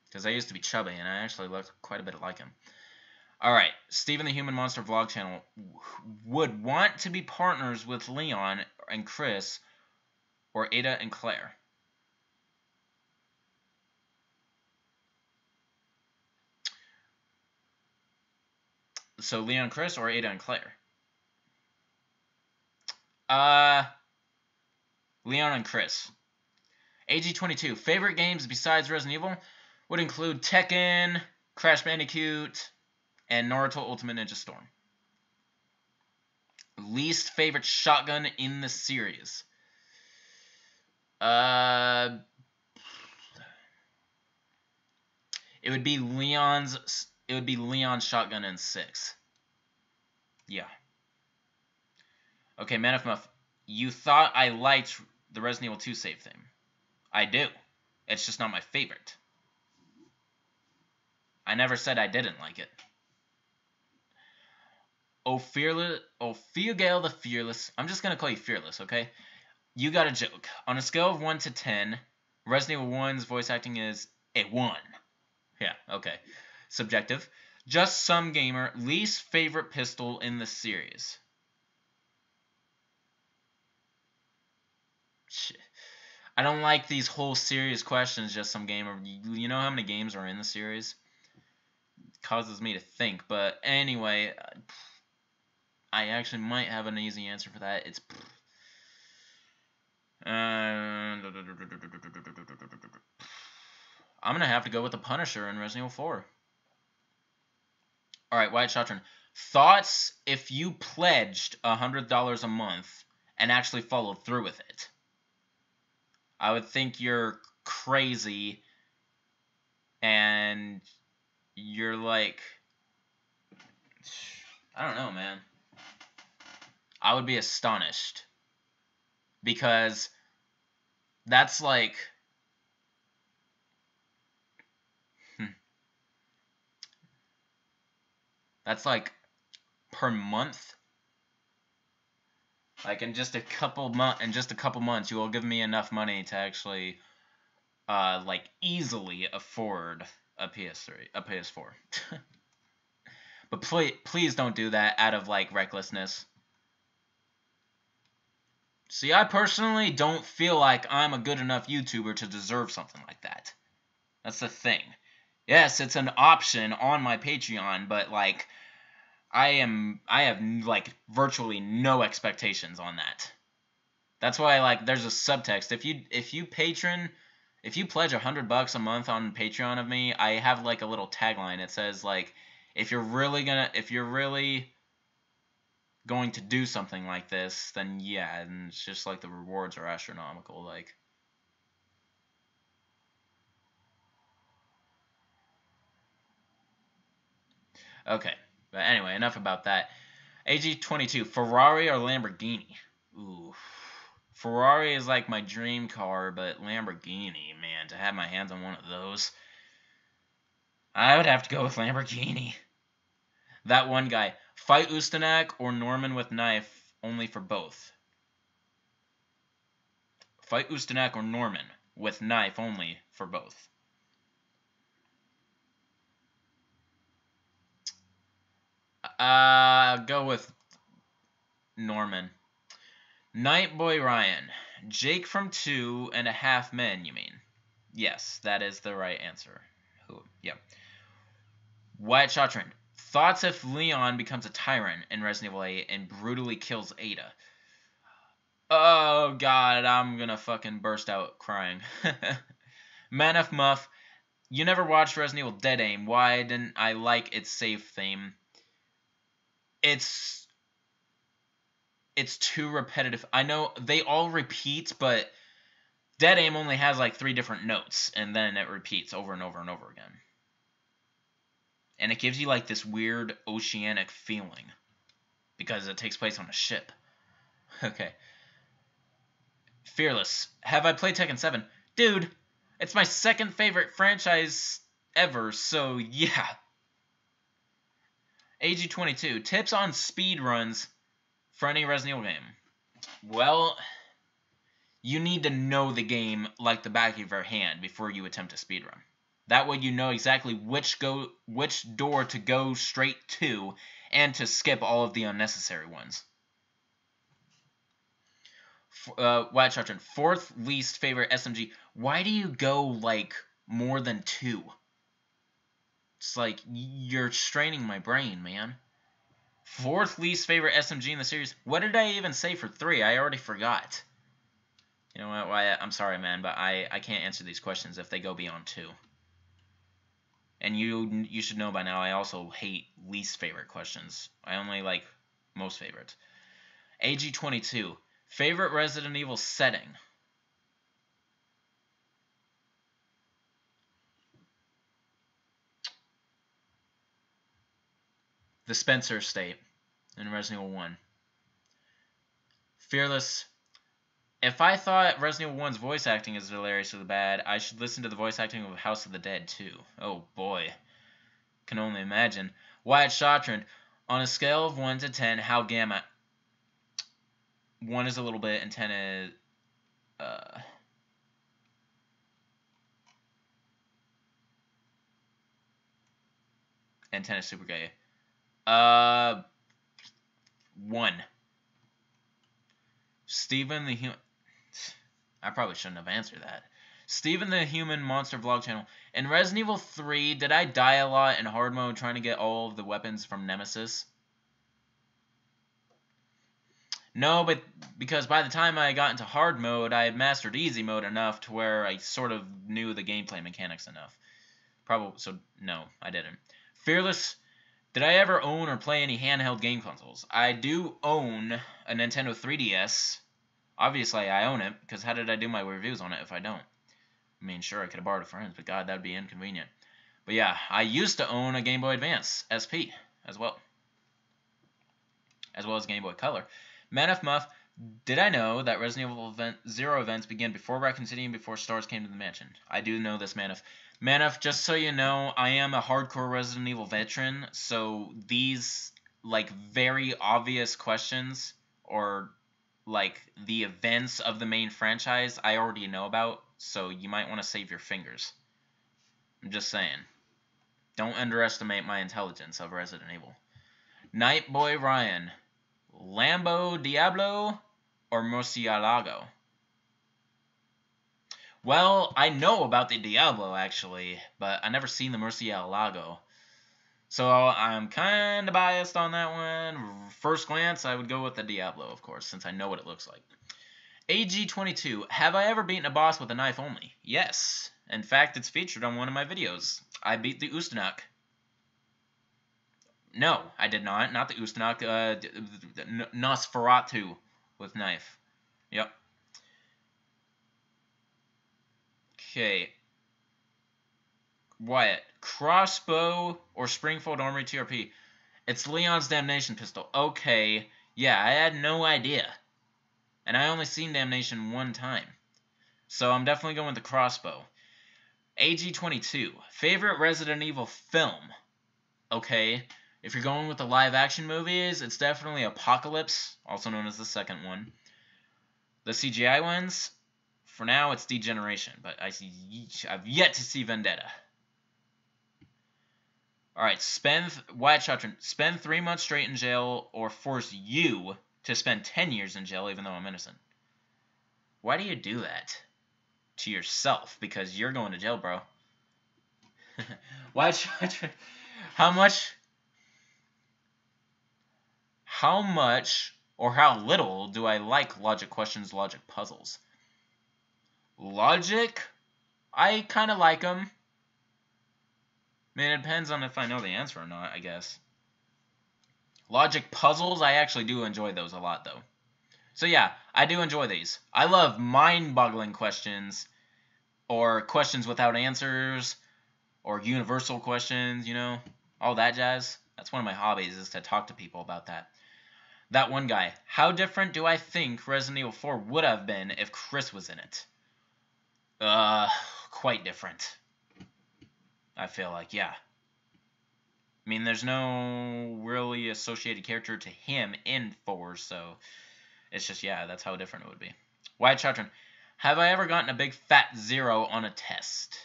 Because I used to be chubby, and I actually looked quite a bit like him. Alright, Steven the Human Monster Vlog Channel would want to be partners with Leon and Chris, or Ada and Claire. So Leon, Chris, or Ada and Claire? Leon and Chris. AG22. Favorite games besides Resident Evil would include Tekken, Crash Bandicoot, and Naruto Ultimate Ninja Storm. Least favorite shotgun in the series. It would be Leon's shotgun in 6. Yeah. Okay, Man of Muff. You thought I liked the Resident Evil 2 save theme. I do. It's just not my favorite. I never said I didn't like it. Ophiogale the Fearless. I'm just going to call you Fearless, okay? You got a joke. On a scale of 1 to 10, Resident Evil 1's voice acting is a 1. Yeah, okay. Subjective. Just Some Gamer. Least favorite pistol in the series. Shit. I don't like these whole series questions, Just Some Gamer. You know how many games are in the series? It causes me to think. But anyway, I actually might have an easy answer for that. It's... I'm going to have to go with the Punisher in Resident Evil 4. Alright, White Shotgun. Thoughts if you pledged $100 a month and actually followed through with it? I would think you're crazy and you're like... I don't know, man. I would be astonished. Because that's like... That's like per month. Like in just a couple months, you will give me enough money to actually, like easily afford a PS4. But please don't do that out of like recklessness. See, I personally don't feel like I'm a good enough YouTuber to deserve something like that. That's the thing. Yes, it's an option on my Patreon, but like I have like virtually no expectations on that. That's why like there's a subtext. If you pledge $100 a month on Patreon of me, I have like a little tagline. It says like if you're really going to do something like this, then yeah, and it's just like the rewards are astronomical, like. Okay, but anyway, enough about that. AG22, Ferrari or Lamborghini? Ooh. Ferrari is like my dream car, but Lamborghini, man, to have my hands on one of those, I would have to go with Lamborghini. That one guy. Fight Ustanak or Norman with knife, only for both. Fight Ustanak or Norman with knife, only for both. Go with Norman. Nightboy Ryan. Jake from 2.5 Men, you mean? Yes, that is the right answer. Yep. Wyatt Shottrand. Thoughts if Leon becomes a tyrant in Resident Evil 8 and brutally kills Ada? Oh, God, I'm gonna fucking burst out crying. Man of Muff. You never watched Resident Evil Dead Aim. Why didn't I like its save theme? It's too repetitive. I know they all repeat, but Dead Aim only has like 3 different notes, and then it repeats over and over and over again. And it gives you like this weird oceanic feeling because it takes place on a ship. Okay. Fearless. Have I played Tekken 7? Dude, it's my second favorite franchise ever, so yeah. AG22. Tips on speed runs for any Resident Evil game. Well, you need to know the game like the back of your hand before you attempt a speedrun. That way you know exactly which door to go straight to and to skip all of the unnecessary ones. White Shotgun, 4th least favorite SMG. Why do you go, like, more than 2? It's like, you're straining my brain, man. 4th least favorite SMG in the series. What did I even say for 3? I already forgot. You know what, Wyatt? I'm sorry, man, but I can't answer these questions if they go beyond 2. And you should know by now, I also hate least favorite questions. I only like most favorite. AG22. Favorite Resident Evil setting? The Spencer Estate in Resident Evil 1. Fearless. If I thought Resident Evil 1's voice acting is hilariously bad, I should listen to the voice acting of House of the Dead too. Oh boy. Can only imagine. Wyatt Shotron. On a scale of 1 to 10, how gamma? 1 is a little bit and 10 is... and 10 is super gay. 1. Steven the Human... I probably shouldn't have answered that. Steven the Human Monster Vlog Channel. In Resident Evil 3, did I die a lot in hard mode trying to get all of the weapons from Nemesis? No, but because by the time I got into hard mode, I had mastered easy mode enough to where I sort of knew the gameplay mechanics enough. So no, I didn't. Fearless. Did I ever own or play any handheld game consoles? I do own a Nintendo 3DS. Obviously, I own it, because how did I do my reviews on it if I don't? I mean, sure, I could have borrowed it from friends, but God, that would be inconvenient. But yeah, I used to own a Game Boy Advance SP as well as Game Boy Color. Manif Muff, did I know that Resident Evil 0 events began before Raccoon City and before stars came to the mansion? I do know this, Manif. Manif, just so you know, I am a hardcore Resident Evil veteran, so these, like, very obvious questions, or, like, the events of the main franchise, I already know about, so you might want to save your fingers. I'm just saying. Don't underestimate my intelligence of Resident Evil. Nightboy Ryan, Lambo Diablo or Murcielago? Well, I know about the Diablo, actually, but I never seen the Murcielago. So I'm kind of biased on that one. First glance, I would go with the Diablo, of course, since I know what it looks like. AG22, have I ever beaten a boss with a knife only? Yes. In fact, it's featured on one of my videos. I beat the Ustanak. No, I did not. Not the Ustanak. Nosferatu with knife. Yep. Okay. Wyatt, crossbow or Springfield Armory TRP? It's Leon's Damnation pistol. Okay. Yeah, I had no idea. And I only seen Damnation one time. So I'm definitely going with the crossbow. AG22, favorite Resident Evil film? Okay. If you're going with the live-action movies, it's definitely Apocalypse, also known as the second one. The CGI ones, for now, it's Degeneration, but I've yet to see Vendetta. Alright, Wyatt Shotron, spend 3 months straight in jail or force you to spend 10 years in jail even though I'm innocent. Why do you do that? To yourself, because you're going to jail, bro. Wyatt Shotron, how much or how little do I like logic questions, logic puzzles? Logic? I kind of like them. I mean, it depends on if I know the answer or not, I guess. Logic puzzles, I actually do enjoy those a lot, though. So yeah, I do enjoy these. I love mind-boggling questions, or questions without answers, or universal questions, you know, all that jazz. That's one of my hobbies, is to talk to people about that. That one guy, how different do I think Resident Evil 4 would have been if Chris was in it? Quite different. I feel like, yeah. mean, there's no really associated character to him in 4, so it's just, yeah, that's how different it would be. Wyatt Chotron, have I ever gotten a big fat 0 on a test?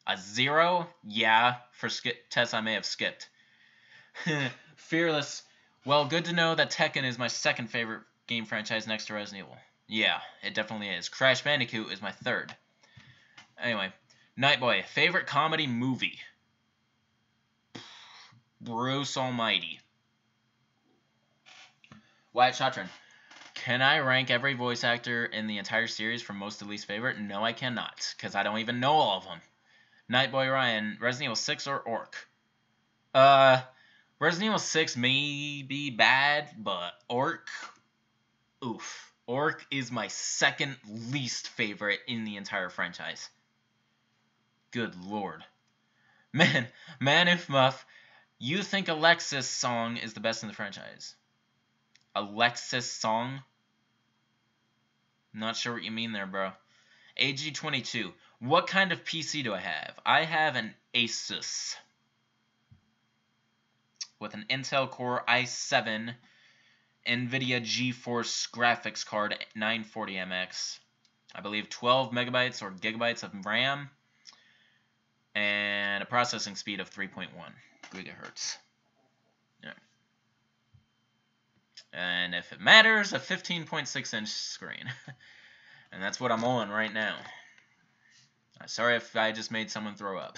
A 0? Yeah, for tests I may have skipped. Fearless, well, good to know that Tekken is my second favorite game franchise next to Resident Evil. Yeah, it definitely is. Crash Bandicoot is my third. Anyway, Nightboy, favorite comedy movie? Bruce Almighty. Wyatt Chotron, can I rank every voice actor in the entire series from most to least favorite? No, I cannot, because I don't even know all of them. Nightboy Ryan, Resident Evil 6 or Orc? Resident Evil 6 may be bad, but Orc, oof. Orc is my second least favorite in the entire franchise. Good lord. Man, if Muff, you think Alexis song is the best in the franchise? Alexis song? Not sure what you mean there, bro. AG22, what kind of PC do I have? I have an Asus with an Intel Core i7 NVIDIA GeForce graphics card 940MX. I believe 12 megabytes or gigabytes of RAM and a processing speed of 3.1 gigahertz. Yeah. And if it matters, a 15.6-inch screen. And that's what I'm on right now. Sorry if I just made someone throw up.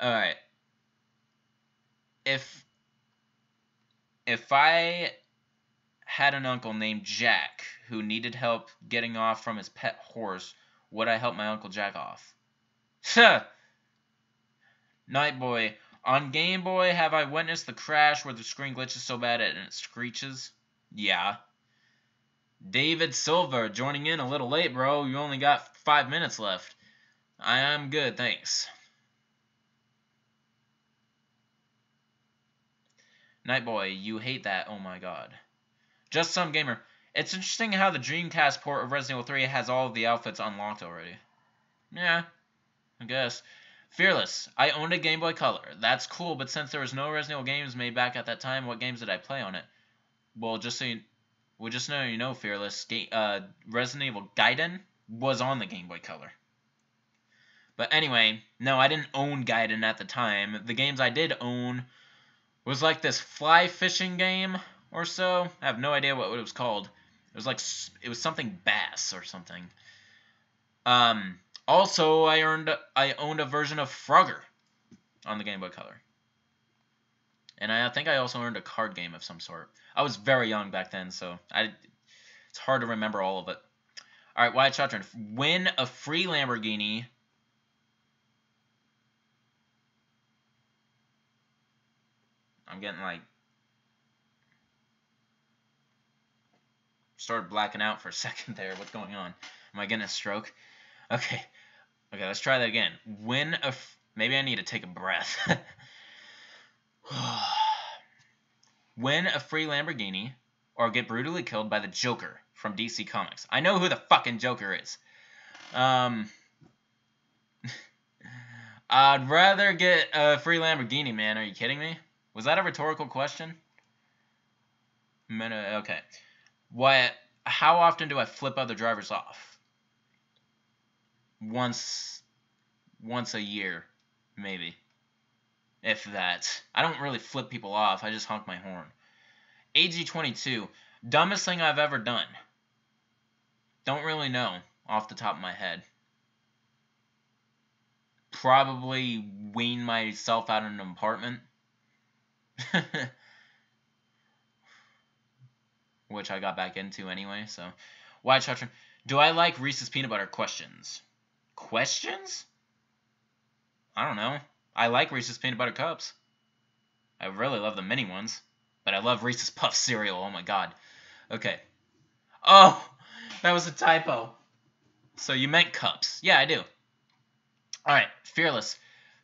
Alright. If I had an uncle named Jack who needed help getting off from his pet horse, would I help my Uncle Jack off? Nightboy, on Game Boy, have I witnessed the crash where the screen glitches so bad and it screeches? Yeah. David Silver, joining in a little late, bro. You only got 5 minutes left. I am good, thanks. Nightboy, you hate that, oh my god. Just Some Gamer, it's interesting how the Dreamcast port of Resident Evil 3 has all of the outfits unlocked already. Yeah, I guess. Fearless, I owned a Game Boy Color. That's cool, but since there was no Resident Evil games made back at that time, what games did I play on it? Well, just so you know, Fearless, Resident Evil Gaiden was on the Game Boy Color. But anyway, no, I didn't own Gaiden at the time. The games I did own was like this fly fishing game or so. I have no idea what it was called. It was something bass or something. Also, I owned a version of Frogger on the Game Boy Color. And I think I also earned a card game of some sort. I was very young back then, so it's hard to remember all of it. Alright, Wyatt Chotron, win a free Lamborghini. I'm getting like... started blacking out for a second there. What's going on? Am I getting a stroke? Okay, let's try that again. Maybe I need to take a breath. Win a free Lamborghini or get brutally killed by the Joker from DC Comics. I know who the fucking Joker is. I'd rather get a free Lamborghini, man. Are you kidding me? Was that a rhetorical question? Okay. How often do I flip other drivers off? Once a year, maybe. If that. I don't really flip people off. I just honk my horn. AG22. Dumbest thing I've ever done. Don't really know off the top of my head. Probably wean myself out of an apartment. Which I got back into anyway, so. Wyatt Chotron, do I like Reese's Peanut Butter? Questions? I don't know. I like Reese's Peanut Butter Cups. I really love the mini ones. But I love Reese's Puff cereal. Oh my god. Okay. Oh! That was a typo. So you meant cups. Yeah, I do. Alright, Fearless.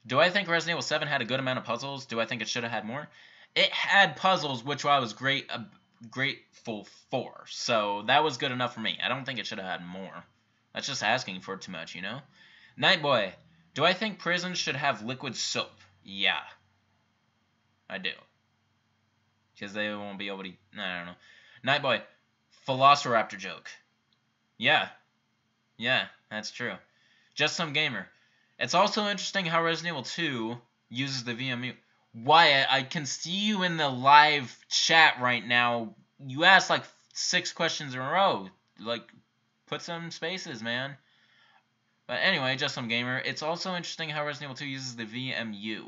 Do I think Resident Evil 7 had a good amount of puzzles? Do I think it should have had more? It had puzzles, which I was grateful for. So that was good enough for me. I don't think it should have had more. That's just asking for too much, you know? Nightboy. Do I think prisons should have liquid soap? Yeah, I do. Because they won't be able to... I don't know. Nightboy, Velociraptor joke. Yeah. Yeah, that's true. Just Some Gamer. It's also interesting how Resident Evil 2 uses the VMU. Wyatt, I can see you in the live chat right now. You asked like 6 questions in a row. Like, put some spaces, man. But anyway, Just Some Gamer. It's also interesting how Resident Evil 2 uses the VMU.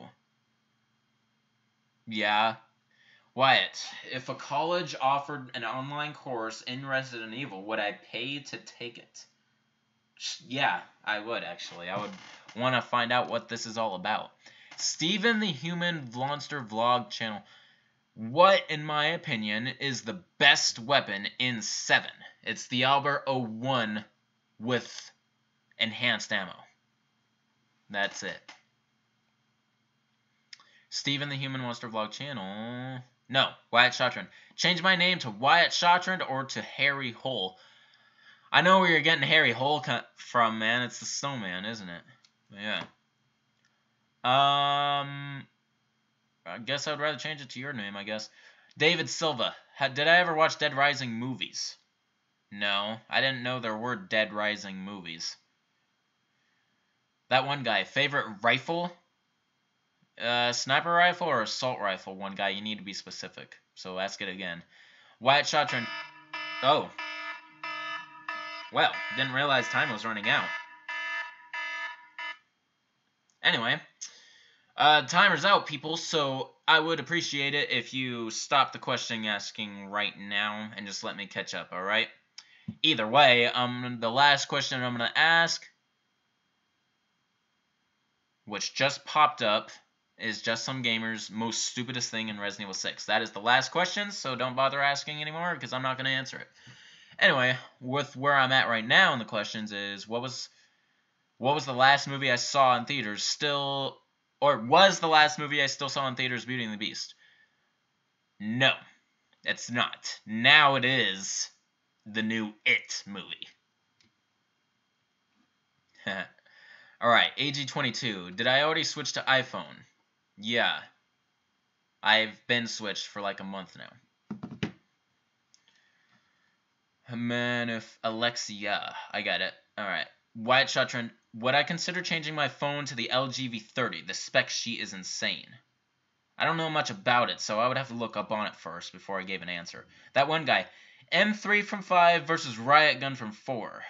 Yeah. Wyatt, if a college offered an online course in Resident Evil, would I pay to take it? Yeah, I would, actually. I would want to find out what this is all about. Steven the Human Monster Vlog channel. What, in my opinion, is the best weapon in 7? It's the Albert 01 with enhanced ammo. That's it. Steven the Human Monster Vlog channel. No, Wyatt Shottrand. Change my name to Wyatt Shottrand or to Harry Hole. I know where you're getting Harry Hole from, man. It's the snowman, isn't it? Yeah. I guess I would rather change it to your name, I guess. David Silva. Did I ever watch Dead Rising movies? No, I didn't know there were Dead Rising movies. That one guy. Favorite rifle? Sniper rifle or assault rifle? One guy. You need to be specific. So ask it again. Wyatt Shottrand. Oh. Well, didn't realize time was running out. Anyway, timer's out, people, so I would appreciate it if you stop the question asking right now and just let me catch up, alright? Either way, the last question I'm going to ask, which just popped up, is Just Some Gamer's most stupidest thing in Resident Evil 6. That is the last question, so don't bother asking anymore, because I'm not going to answer it. Anyway, with where I'm at right now in the questions is, what was the last movie I saw in theaters? Was the last movie I still saw in theaters Beauty and the Beast? No, it's not. Now it is the new It movie. Alright, AG22. Did I already switch to iPhone? Yeah. I've been switched for like a month now. Man, if Alexia. I got it. Alright. Wyatt Shottrand. Would I consider changing my phone to the LG V30? The spec sheet is insane. I don't know much about it, so I would have to look up on it first before I gave an answer. That one guy. M3 from 5 versus Riot Gun from 4.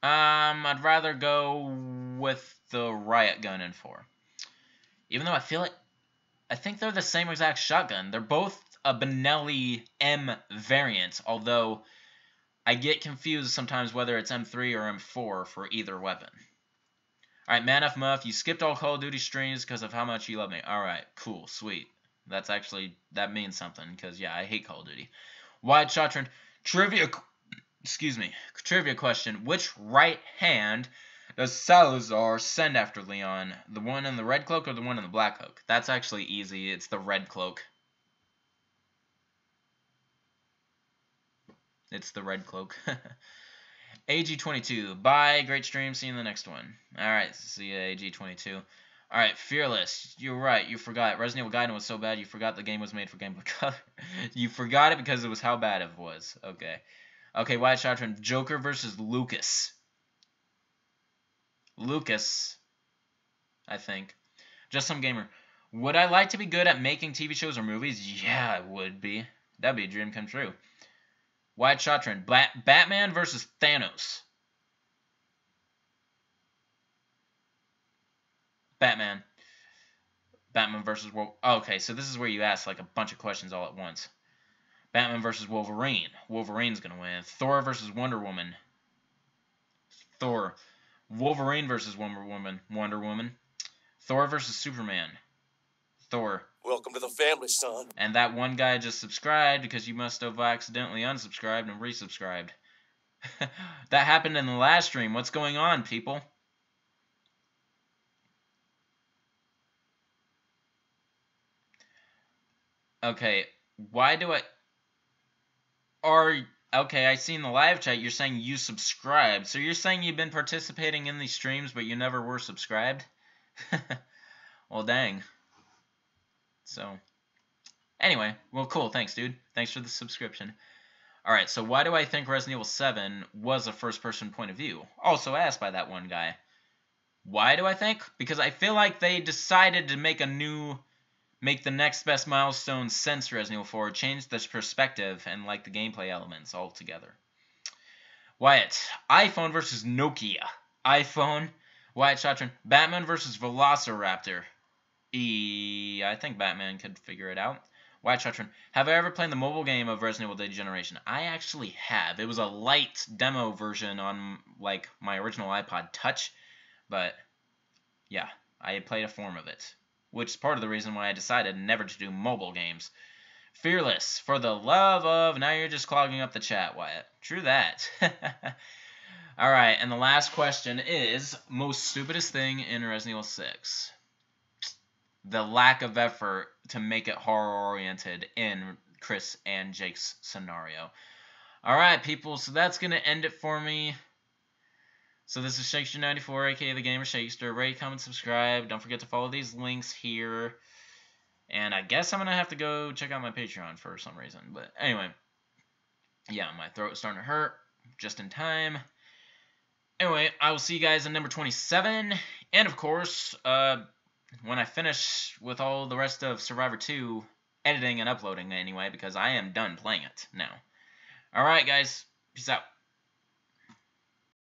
I'd rather go with the Riot Gun in 4. Even though I think they're the same exact shotgun. They're both a Benelli M variant, although I get confused sometimes whether it's M3 or M4 for either weapon. Alright, Man F Muff, you skipped all Call of Duty streams because of how much you love me. Alright, cool, sweet. That means something, because, yeah, I hate Call of Duty. Wyatt Shottrand, trivia question. Which right hand does Salazar send after Leon? The one in the red cloak or the one in the black cloak? That's actually easy. It's the red cloak. It's the red cloak. AG22. Bye. Great stream. See you in the next one. Alright. See ya, AG22. Alright. Fearless. You're right. You forgot. Resident Evil Gaiden was so bad you forgot the game was made for Game Boy Color. You forgot it because it was how bad it was. Okay. Okay, Wyatt Shottrand. Joker versus Lucas. Lucas. I think. Just Some Gamer. Would I like to be good at making TV shows or movies? Yeah, I would be. That'd be a dream come true. Wyatt Shottrand. Batman versus Thanos. Batman. Batman versus okay, so this is where you ask like a bunch of questions all at once. Batman versus Wolverine. Wolverine's gonna win. Thor versus Wonder Woman. Thor. Wolverine versus Wonder Woman. Thor versus Superman. Thor. Welcome to the family, son. And that one guy just subscribed because you must have accidentally unsubscribed and resubscribed. That happened in the last stream. What's going on, people? Okay, why do I... Okay, I see in the live chat you're saying you subscribed. So you're saying you've been participating in these streams but you never were subscribed? Well, dang. So, anyway, well, cool. Thanks, dude. Thanks for the subscription. Alright, so why do I think Resident Evil 7 was a first-person point of view? Also asked by that one guy. Why do I think? Because I feel like they decided to make the next best milestone since Resident Evil 4, change this perspective and like the gameplay elements altogether. Wyatt, iPhone versus Nokia. iPhone. Wyatt Shotron, Batman versus Velociraptor. I think Batman could figure it out. Wyatt Shotron, have I ever played the mobile game of Resident Evil Degeneration? I actually have. It was a light demo version on like my original iPod Touch, but yeah, I played a form of it, which is part of the reason why I decided never to do mobile games. Fearless, for the love of... Now you're just clogging up the chat, Wyatt. True that. Alright, and the last question is, most stupidest thing in Resident Evil 6. The lack of effort to make it horror-oriented in Chris and Jake's scenario. Alright, people, so that's going to end it for me. So this is Shankster94, aka The Gamer Shankster. Rate, comment, subscribe. Don't forget to follow these links here. And I guess I'm going to have to go check out my Patreon for some reason. But anyway, yeah, my throat's starting to hurt just in time. Anyway, I will see you guys in number 27. And of course, when I finish with all the rest of Survivor 2, editing and uploading anyway, because I am done playing it now. Alright, guys. Peace out.